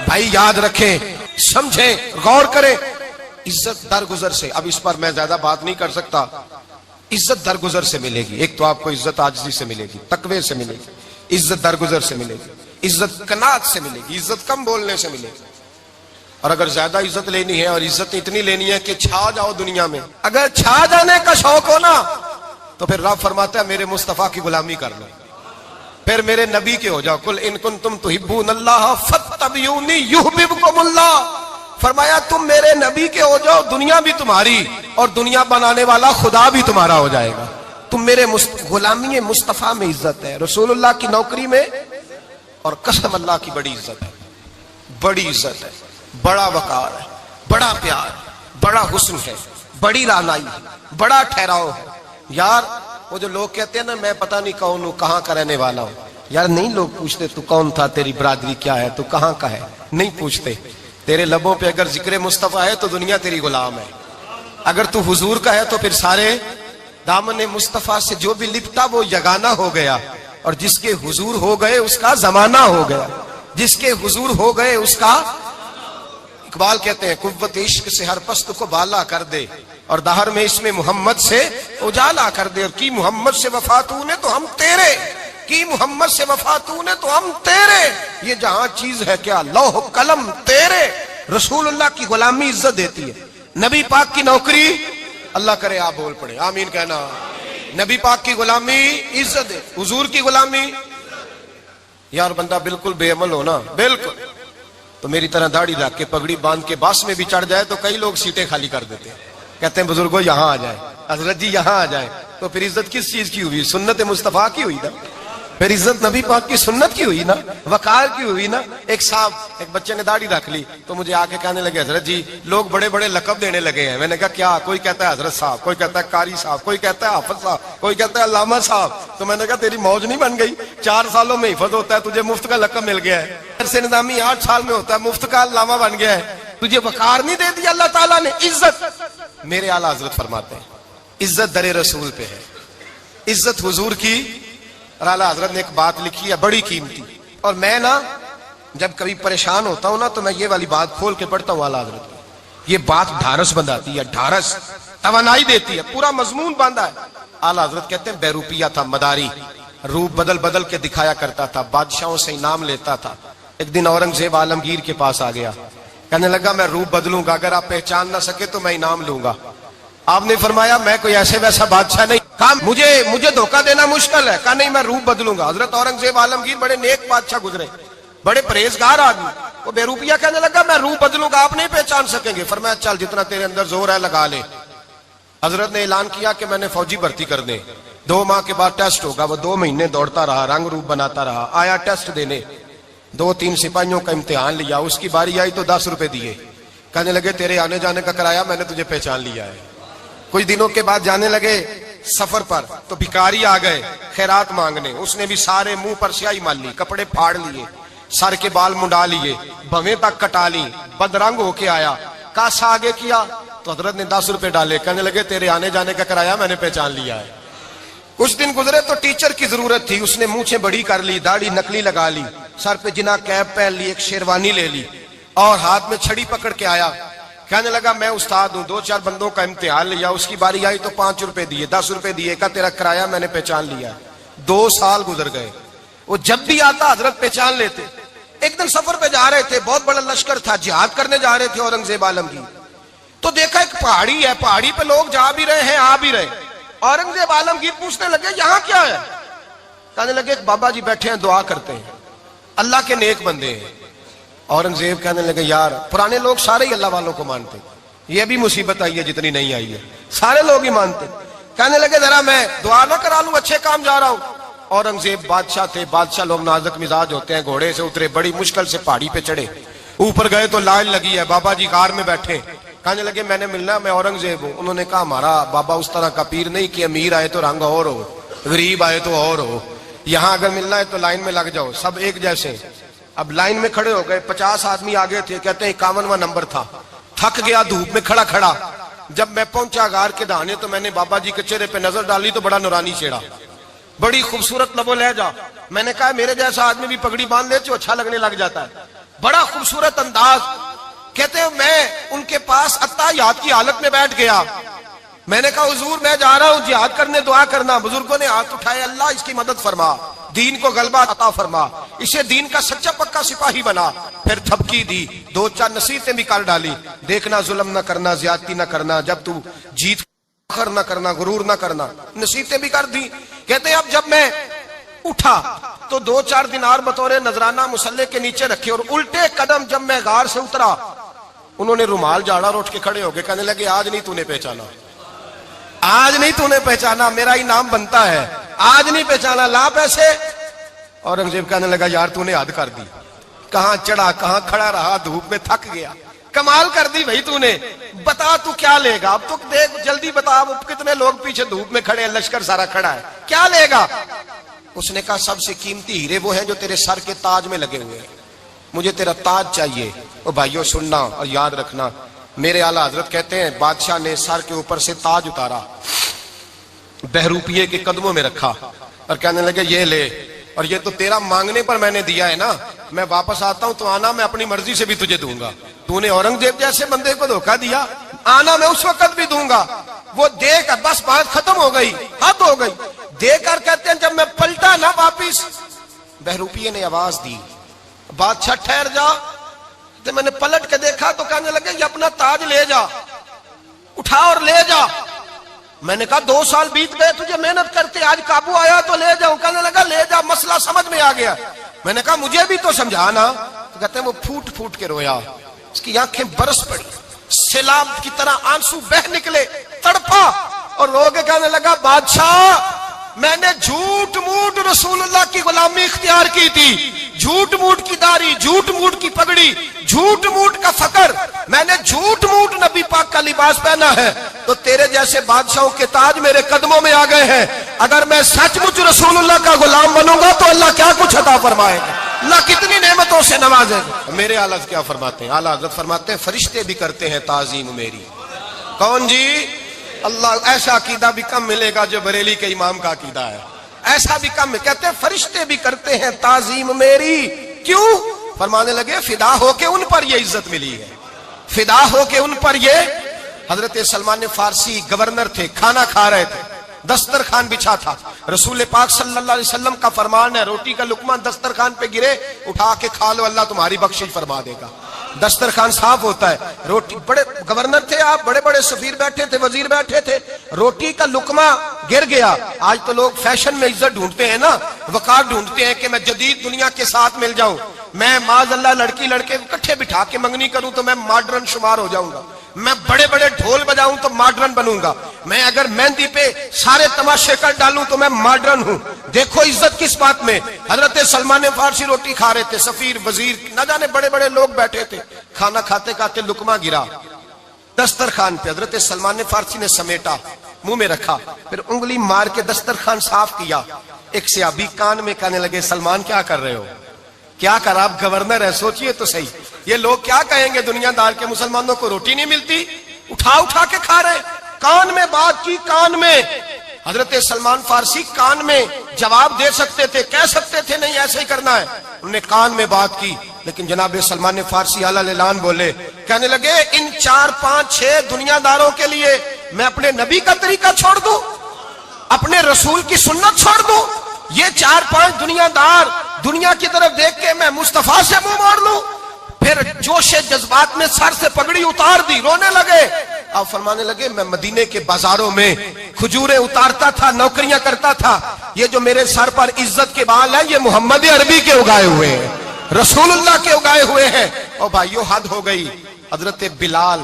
بھائی یاد رکھیں، سمجھیں، غور کریں، عزت درگزر سے، اب اس پر میں زیادہ بات نہیں کر سکتا، عزت درگزر سے ملے گی۔ ایک تو آپ کو عزت عاجزی سے ملے گی، تقوی سے ملے گی، عزت درگزر سے ملے گی، عزت قناعت سے ملے گی، عزت کم بولنے سے ملے گی۔ اور اگر زیادہ عزت لینی ہے اور عزت اتنی لینی ہے کہ چھا جاؤ دنیا میں، اگر چھا جانے کا شوق ہو نا تو پھر رب فرماتا ہے میرے مصطفیٰ کی غلامی کر لو، پھر میرے نبی کے ہو جاؤ، قل ان کنتم تحبون اللہ فاتبعونی یحببکم اللہ۔ فرمایا تم میرے نبی کے ہو جاؤ، دنیا بھی تمہاری اور دنیا بنانے والا خدا بھی تمہارا ہو جائے گا۔ تم میرے غلامی مصطفیٰ میں عزت ہے، رسول اللہ کی نوکری میں، اور قسم اللہ کی بڑی عزت ہے، بڑی عزت ہے، بڑا وقار ہے، بڑا پیار، بڑا حسن ہے، بڑی رعنائی ہے، بڑا ٹھہراؤ ہے۔ یار وہ جو لوگ کہتے ہیں نا میں پتہ نہیں کون ہوں، کہاں کا رہنے والا ہوں، یار نہیں لوگ پوچھتے تو کون تھا، تیری برادری کیا ہے، تو کہاں کا ہے، نہیں پوچھتے۔ تیرے لبوں پہ اگر ذکر مصطفیٰ ہے تو دنیا تیری غلام ہے، اگر تو حضور کا ہے تو پھر سارے دامن مصطفیٰ سے جو بھی لپٹا وہ یگانہ ہو گیا، اور جس کے حضور ہو گئے اس کا زمانہ ہو گیا، جس کے حضور ہو گئے اس کا۔ اقبال کہتے ہیں قوت عشق سے ہر پست کو بالا کر دے، اور دہر میں اس میں محمد سے اجالا کر دے، اور کی محمد سے وفا تو نے تو ہم تیرے، کی محمد سے وفا تو نے تو ہم تیرے، یہ جہاں چیز ہے کیا لوح قلم تیرے۔ رسول اللہ کی غلامی عزت دیتی ہے، نبی پاک کی نوکری، اللہ کرے آپ بول پڑے آمین کہنا، نبی پاک کی غلامی عزت ہے، حضور کی غلامی۔ یار بندہ بالکل بے عمل ہونا، بالکل تو میری طرح داڑھی رکھ کے پگڑی باندھ کے باس میں بھی چڑھ جائے تو کئی لوگ سیٹیں خالی کر دیتے ہیں، کہتے ہیں بزرگوں یہاں آ جائیں، حضرت جی یہاں آ جائیں، تو پھر عزت کس چیز کی ہوئی؟ سنت مصطفیٰ کی ہوئی نا، پھر عزت نبی پاک کی سنت کی ہوئی نا، وقار کی ہوئی نا۔ ایک صاحب، ایک بچے نے داڑھی رکھ لی تو مجھے آ کے کہنے لگے حضرت جی لوگ بڑے بڑے لقب دینے لگے ہیں۔ میں نے کہا کیا؟ کوئی کہتا ہے حضرت صاحب، کوئی کہتا ہے قاری صاحب، کوئی کہتا ہے حافظ صاحب، کوئی کہتا ہے علامہ صاحب۔ تو میں نے کہا تیری موج نہیں بن گئی، 4 سالوں میں حفظ ہوتا ہے، تجھے مفت کا لقب مل گیا ہے، سے نظامی 8 سال میں ہوتا ہے، مفت کا علامہ بن گیا ہے، تجھے وقار نہیں دے دیا اللہ تعالیٰ نے، عزت۔ میرے اعلیٰ حضرت فرماتے ہیں عزت در رسول پہ ہے، عزت حضور کی۔ اور اعلیٰ حضرت نے ایک بات لکھی ہے بڑی قیمتی، اور میں نا جب کبھی پریشان ہوتا ہوں نا تو میں یہ والی بات کھول کے پڑھتا ہوں اعلیٰ حضرت کی، یہ بات ڈھارس بندھاتی ہے، ڈھارس توانائی دیتی ہے، پورا مضمون باندھا ہے۔ اعلیٰ حضرت کہتے ہیں بیروپیہ تھا مداری، روپ بدل بدل کے دکھایا کرتا تھا، بادشاہوں سے انعام لیتا تھا۔ ایک دن اورنگزیب عالمگیر کے پاس آ گیا، کہنے لگا میں روپ بدلوں گا، اگر آپ پہچان نہ سکے تو میں انعام لوں گا۔ آپ نے فرمایا میں کوئی ایسے ویسا بادشاہ نہیں، کہا مجھے دھوکہ دینا مشکل ہے، کہا نہیں میں روپ بدلوں گا۔ حضرت اورنگزیب عالمگیر بڑے نیک بادشاہ گزرے، بڑے پرہیزگار آدمی، وہ بے روپیہ کہنے لگا میں روپ بدلوں گا، آپ نہیں پہچان سکیں گے۔ فرمایا چل جتنا تیرے اندر زور ہے لگا لے۔ حضرت نے اعلان کیا کہ میں نے فوجی بھرتی کر دیں، 2 ماہ کے بعد ٹیسٹ ہوگا۔ وہ 2 مہینے دوڑتا رہا، رنگ روپ بناتا رہا، آیا ٹیسٹ دینے، 2-3 سپاہیوں کا امتحان لیا، اس کی باری آئی تو 10 روپے دیے، کہنے لگے تیرے آنے جانے کا کرایہ میں نے تجھے پہچان لیا ہے۔ کچھ دنوں کے بعد جانے لگے سفر پر تو بھکاری آ گئے خیرات مانگنے، اس نے بھی سارے منہ پر سیاہی مال لی، کپڑے پھاڑ لیے، سر کے بال منڈا لیے، بھویں تک کٹا لی، بدرنگ ہو کے آیا، کاسا آگے کیا تو حضرت نے 10 روپے ڈالے، کہنے لگے تیرے آنے جانے کا کرایہ میں نے پہچان لیا ہے۔ کچھ دن گزرے تو ٹیچر کی ضرورت تھی، اس نے مونچھیں بڑی کر لی، داڑھی نکلی لگا لی، سر پہ جنا کیپ پہن لی، ایک شیروانی لے لی اور ہاتھ میں چھڑی پکڑ کے آیا، کہنے لگا میں استاد ہوں، 2-4 بندوں کا امتحان لیا، اس کی باری آئی تو 5 روپے دیے، 10 روپے دیے، کہا تیرا کرایہ میں نے پہچان لیا ہے۔ 2 سال گزر گئے، وہ جب بھی آتا حضرت پہچان لیتے، ایک دن سفر پہ جا رہے تھے، بہت بڑا لشکر تھا، جہاد کرنے جا رہے تھے اورنگزیب عالم کی. تو دیکھا ایک پہاڑی ہے، پہاڑی پہ لوگ جا بھی رہے ہیں آ بھی رہے. اورنگزیب عالمگیر پوچھنے لگے یہاں کیا ہے؟ کہنے لگے بابا جی بیٹھے ہیں دعا کرتے ہیں، اللہ کے نیک بندے ہیں. اورنگزیب کہنے لگے یار پرانے لوگ سارے ہی اللہ والوں کو مانتے، یہ بھی مصیبت آئی ہے جتنی نہیں آئی ہے، سارے لوگ ہی مانتے. کہنے لگے ذرا میں دعا نہ کرا لوں، اچھے کام جا رہا ہوں. اورنگزیب بادشاہ تھے، بادشاہ لوگ نازک مزاج ہوتے ہیں. گھوڑے سے اترے، بڑی مشکل سے پہاڑی پہ چڑھے، اوپر گئے تو لائن لگی ہے، بابا جی کار میں بیٹھے. کہنے لگے میں نے ملنا، میں اورنگزیب ہوں. انہوں نے کہا ہمارا بابا اس طرح کا پیر نہیں کہ امیر آئے تو رنگ اور ہو، غریب آئے تو اور ہو، یہاں اگر ملنا ہے تو لائن میں لگ جاؤ، سب ایک جیسے. اب لائن میں کھڑے ہو گئے، 50 آدمی آگے تھے، کہتے ہیں 51واں نمبر تھا. تھک گیا دھوپ میں کھڑا کھڑا. جب میں پہنچا غار کے دہانے تو میں نے بابا جی کے چہرے پہ نظر ڈالی تو بڑا نورانی چہرہ، بڑی خوبصورت لب و لہجہ. میں نے کہا میرے جیسا آدمی بھی پگڑی باندھ لے تو اچھا لگنے لگ جاتا ہے، بڑا خوبصورت انداز. کہتے ہیں میں ان کے پاس اتحیات کی حالت میں بیٹھ گیا. میں نے کہا حضور میں جا رہا ہوں جہاد کرنے، دعا کرنا. بزرگوں نے ہاتھ اٹھائے، اللہ اس کی مدد فرما، دین کو غلبہ عطا فرما، اسے دین کا سچا پکا سپاہی بنا. پھر تھپکی دی، 2-4 نصیحتیں بھی کر ڈالی. دیکھنا ظلم نہ کرنا، زیادتی نہ کرنا، جب تو جیت فخر نہ کرنا، غرور نہ کرنا، نصیحتیں بھی کر دی. کہتے ہیں اب جب میں اٹھا تو 2-4 دینار بطور نذرانہ مسلح کے نیچے رکھے، اور الٹے قدم جب میں غار سے اترا انہوں نے رومال جھاڑا اور اٹھ کے کھڑے ہو گئے. کہنے لگے آج نہیں تو نے پہچانا، آج نہیں تو نے پہچانا، میرا ہی نام بنتا ہے، آج نہیں پہچانا، لا پیسے. اورنگزیب کہنے لگا یار تو نے حد کر دی، کہاں چڑھا کہاں کھڑا رہا، دھوپ میں تھک گیا، کمال کر دی بھائی تو نے. بتا تو کیا لے گا اب، تو دیکھ جلدی بتا، اب کتنے لوگ پیچھے دھوپ میں کھڑے ہیں، لشکر سارا کھڑا ہے، کیا لے گا؟ اس نے کہا سب سے قیمتی ہیرے وہ ہیں جو تیرے سر کے تاج میں لگے ہوئے ہیں، مجھے تیرا تاج چاہیے. او بھائیو سننا اور یاد رکھنا، میرے اعلیٰ حضرت کہتے ہیں بادشاہ نے سر کے اوپر سے تاج اتارا، بہروپیے کے قدموں میں رکھا اور کہنے لگے یہ لے، اور یہ تو تیرا مانگنے پر میں نے دیا ہے نا، میں واپس آتا ہوں تو آنا میں اپنی مرضی سے بھی تجھے دوں گا. تو نے اورنگزیب جیسے بندے کو دھوکہ دیا، آنا میں اس وقت بھی دوں گا. وہ دے کر بس بات ختم ہو گئی، حد ہو گئی. دے کر کہتے ہیں جب میں پلٹا نا واپس، بہروپیے نے آواز دی بادشاہ ٹھہر جا. تو میں نے پلٹ کے دیکھا تو کہنے لگے یہ اپنا تاج لے جا، اٹھا اور لے جا. میں نے کہا 2 سال بیت گئے تجھے محنت کرتے، آج قابو آیا تو لے جاؤں. کہنے لگا لے جا، مسئلہ سمجھ میں آ گیا. میں نے کہا مجھے بھی تو سمجھانا. تو کہتے ہیں وہ پھوٹ پھوٹ کے رویا، اس کی آنکھیں برس پڑی، سیلاب کی طرح آنسو بہ نکلے، تڑپا اور رو کے کہنے لگا بادشاہ میں نے جھوٹ موٹ رسول اللہ کی غلامی اختیار کی تھی، جھوٹ موٹ کی داڑھی، جھوٹ موٹ کی پگڑی، جھوٹ موٹ کا فقر، میں نے جھوٹ موٹ نبی پاک کا لباس پہنا ہے، تو تیرے جیسے بادشاہوں کے تاج میرے قدموں میں آ گئے ہیں. اگر میں سچ مچ رسول اللہ کا غلام بنوں گا تو اللہ کیا کچھ عطا فرمائے گا، اللہ کتنی نعمتوں سے نوازے گا. میرے اعلیٰ کیا فرماتے ہیں؟ اعلیٰ حضرت فرماتے ہیں فرشتے بھی کرتے ہیں تعظیم میری. کون جی؟ اللہ. ایسا عقیدہ بھی کم ملے گا جو بریلی کے امام کا عقیدہ ہے، ایسا بھی کم. کہتے ہیں فرشتے بھی کرتے ہیں تعظیم میری. کیوں؟ فرمانے لگے فدا ہو کے ان پر یہ عزت ملی ہے، فدا ہو کے ان پر یہ. حضرت سلمان فارسی گورنر تھے، کھانا کھا رہے تھے، دسترخوان بچھا تھا. رسول پاک صلی اللہ علیہ وسلم کا فرمان ہے روٹی کا لقمہ دسترخوان پہ گرے اٹھا کے کھا لو، اللہ تمہاری بخشش فرما دے گا. دسترخوان صاف ہوتا ہے. روٹی، بڑے گورنر تھے آپ، بڑے بڑے سفیر بیٹھے تھے، وزیر بیٹھے تھے، روٹی کا لقمہ گر گیا. آج تو لوگ فیشن میں عزت ڈھونڈتے ہیں نا، وقار ڈھونڈتے ہیں کہ میں جدید دنیا کے ساتھ مل جاؤں، میں معاذ اللہ لڑکی لڑکے اکٹھے بٹھا کے منگنی کروں تو میں ماڈرن شمار ہو جاؤں گا، میں بڑے بڑے ڈھول بجاؤں تو ماڈرن بنوں گا، میں اگر مہندی پہ سارے تماشے کر ڈالوں تو میں ماڈرن ہوں. دیکھو عزت کس بات میں. حضرت سلمان فارسی روٹی کھا رہے تھے، سفیر وزیر نہ جانے بڑے بڑے لوگ بیٹھے تھے، کھانا کھاتے کھاتے لقمہ گرا دسترخوان پہ. حضرت سلمان فارسی نے سمیٹا، منہ میں رکھا، پھر انگلی مار کے دسترخوان صاف کیا. ایک صحابی کان میں کہنے لگے سلمان کیا کر رہے ہو، کیا کر، آپ گورنر ہے، سوچئے تو صحیح، یہ لوگ کیا کہیں گے دنیا دار کے مسلمانوں کو روٹی نہیں ملتی، اٹھا اٹھا کے کھا رہے. کان میں بات کی، کان میں. حضرت سلمان فارسی کان میں جواب دے سکتے تھے، کہہ سکتے تھے نہیں ایسے ہی کرنا ہے، انہوں نے کان میں بات کی. لیکن جناب سلمان فارسی اعلیٰ اعلان بولے، کہنے لگے ان 4 5 6 دنیا داروں کے لیے میں اپنے نبی کا طریقہ چھوڑ دوں، اپنے رسول کی سنت چھوڑ دوں؟ یہ 4 5 دنیا دار دنیا کی طرف دیکھ کے میں مصطفیٰ سے منہ موڑ لوں؟ پھر جوش جذبات میں سر سے پگڑی اتار دی، رونے لگے۔ آپ فرمانے لگے میں مدینے کے بازاروں میں کھجوریں اتارتا تھا، نوکریاں کرتا تھا، یہ جو میرے سر پر عزت کے بال ہیں یہ محمد عربی کے اگائے ہوئے ہیں، رسول اللہ کے اگائے ہوئے ہیں۔ اور بھائیو حد ہو گئی۔ حضرت بلال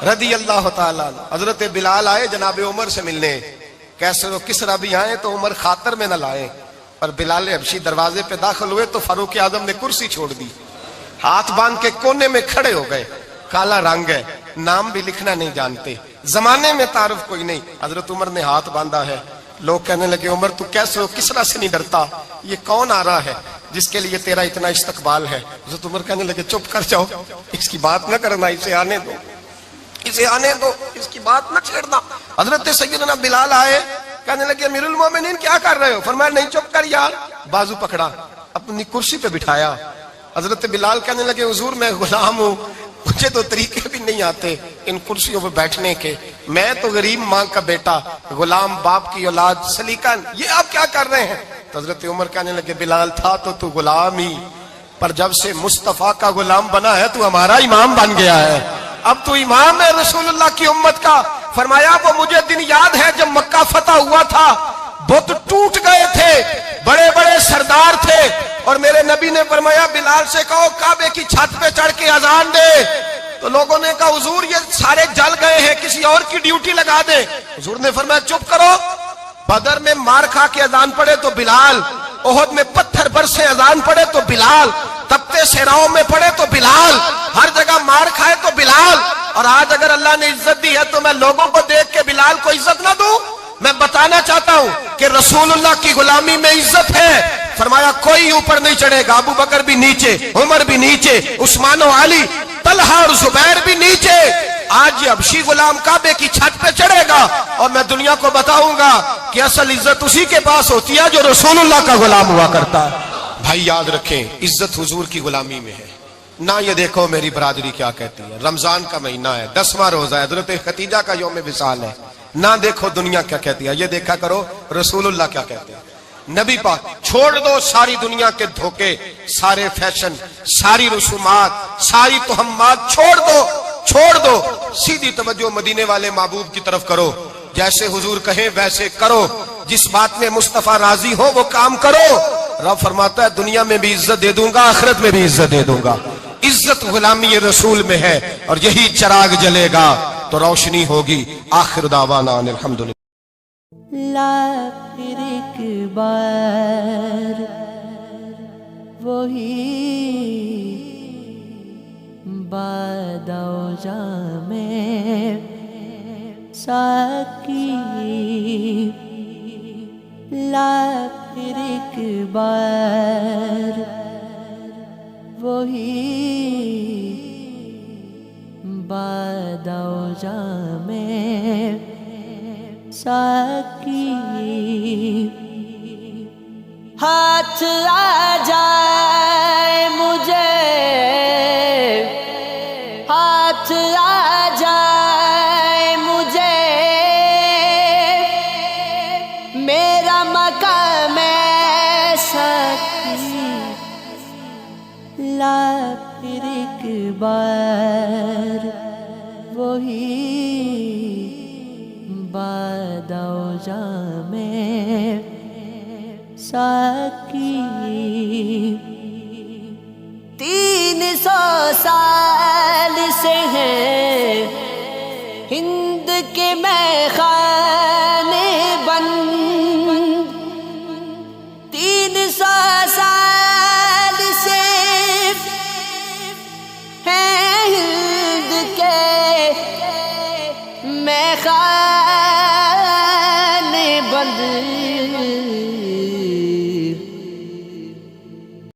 رضی اللہ تعالیٰ عنہ، حضرت بلال آئے جناب عمر سے ملنے، کیسے وہ کسرا بھی آئے تو عمر خاطر میں نہ لائے، اور بلال حبشی دروازے پہ داخل ہوئے تو فاروق اعظم نے کرسی چھوڑ دی، ہاتھ باندھ کے کونے میں کھڑے ہو گئے۔ کالا رنگ ہے، نام بھی لکھنا نہیں جانتے، زمانے میں تعارف کوئی نہیں۔ حضرت عمر نے ہاتھ باندھا ہے، لوگ کہنے لگے عمر تو کیسے ہو، کسرا سے نہیں ڈرتا، یہ کون آ رہا ہے جس کے لیے تیرا اتنا استقبال ہے؟ حضرت عمر کہنے لگے چپ کر جاؤ، اس کی بات نہ کرنا، اسے آنے دو، اسے آنے دو، اس کی بات نہ چھیڑنا۔ حضرت سیدنا بلال آئے، کہنے لگے امیر المومنین کیا کر رہے ہو؟ فرمایا نہیں چپ کر یار، بازو پکڑا، اپنی کرسی پہ بٹھایا۔ حضرت بلال کہنے لگے حضور میں غلام ہوں، مجھے تو طریقے بھی نہیں آتے ان کرسیوں پہ بیٹھنے کے، میں تو غریب ماں کا بیٹا، غلام باپ کی اولاد، سلیقہ، یہ آپ کیا کر رہے ہیں؟ تو حضرت عمر کہنے لگے بلال تھا تو غلام ہی، پر جب سے مصطفیٰ کا غلام بنا ہے تو ہمارا امام بن گیا ہے، اب تو امام ہے رسول اللہ کی امت کا۔ فرمایا وہ مجھے دن یاد ہے جب مکہ فتح ہوا تھا، بت ٹوٹ گئے تھے، بڑے بڑے سردار تھے، اور میرے نبی نے فرمایا بلال سے کہو کعبے کی چھت پہ چڑھ کے اذان دے۔ تو لوگوں نے کہا حضور یہ سارے جل گئے ہیں، کسی اور کی ڈیوٹی لگا دے۔ حضور نے فرمایا چپ کرو، بدر میں مار کھا کے اذان پڑے تو بلال، احد میں پتھر برسے اذان پڑے تو بلال، تپتے صحراؤں میں پڑے تو بلال، ہر جگہ مار کھائے تو بلال۔ اور آج اگر اللہ نے عزت دی ہے تو میں لوگوں کو دیکھ کے بلال کو عزت نہ دوں؟ میں بتانا چاہتا ہوں کہ رسول اللہ کی غلامی میں عزت ہے۔ فرمایا کوئی اوپر نہیں چڑھے گا، ابو بکر بھی نیچے، عمر بھی نیچے، عثمان و علی، طلحہ اور زبیر بھی نیچے۔ آج یہ حبشی غلام کعبے کی چھت پہ چڑھے گا اور میں دنیا کو بتاؤں گا کہ اصل عزت اسی کے پاس ہوتی ہے جو رسول اللہ کا غلام ہوا کرتا ہے۔ بھائی یاد رکھیں عزت حضور کی غلامی میں ہے، نہ یہ دیکھو میری برادری کیا کہتی ہے، رمضان کا مہینہ ہے، 10واں روزہ ہے، حضرت خدیجہ کا یوم وصال ہے، نہ دیکھو دنیا کیا کہتی ہے، یہ دیکھا کرو رسول اللہ کیا کہتے ہیں۔ نبی پاک چھوڑ دو ساری دنیا کے دھوکے، سارے فیشن، ساری رسومات، ساری تہمات چھوڑ دو، سیدھی توجہ مدینے والے محبوب کی طرف کرو، جیسے حضور کہیں ویسے کرو، جس بات میں مصطفیٰ راضی ہو وہ کام کرو۔ رب فرماتا ہے دنیا میں بھی عزت دے دوں گا، آخرت میں بھی عزت دے دوں گا۔ عزت غلامی رسول میں ہے، اور یہی چراغ جلے گا تو روشنی ہوگی۔ آخر دعوانا ان الحمدللہ۔ لا پھر ایک بار وہی بادہ و جام ساکی، لا پھر ایک بار وہی بادہ و جام ساکی، ہاتھ آ جائے مجھے، ہاتھ آ جائے مجھے، میرا مقام ساکی، لا پھر ایک بار وہی بادہ و جام ساکی۔ 300 سال سے ہیں ہند کے میخان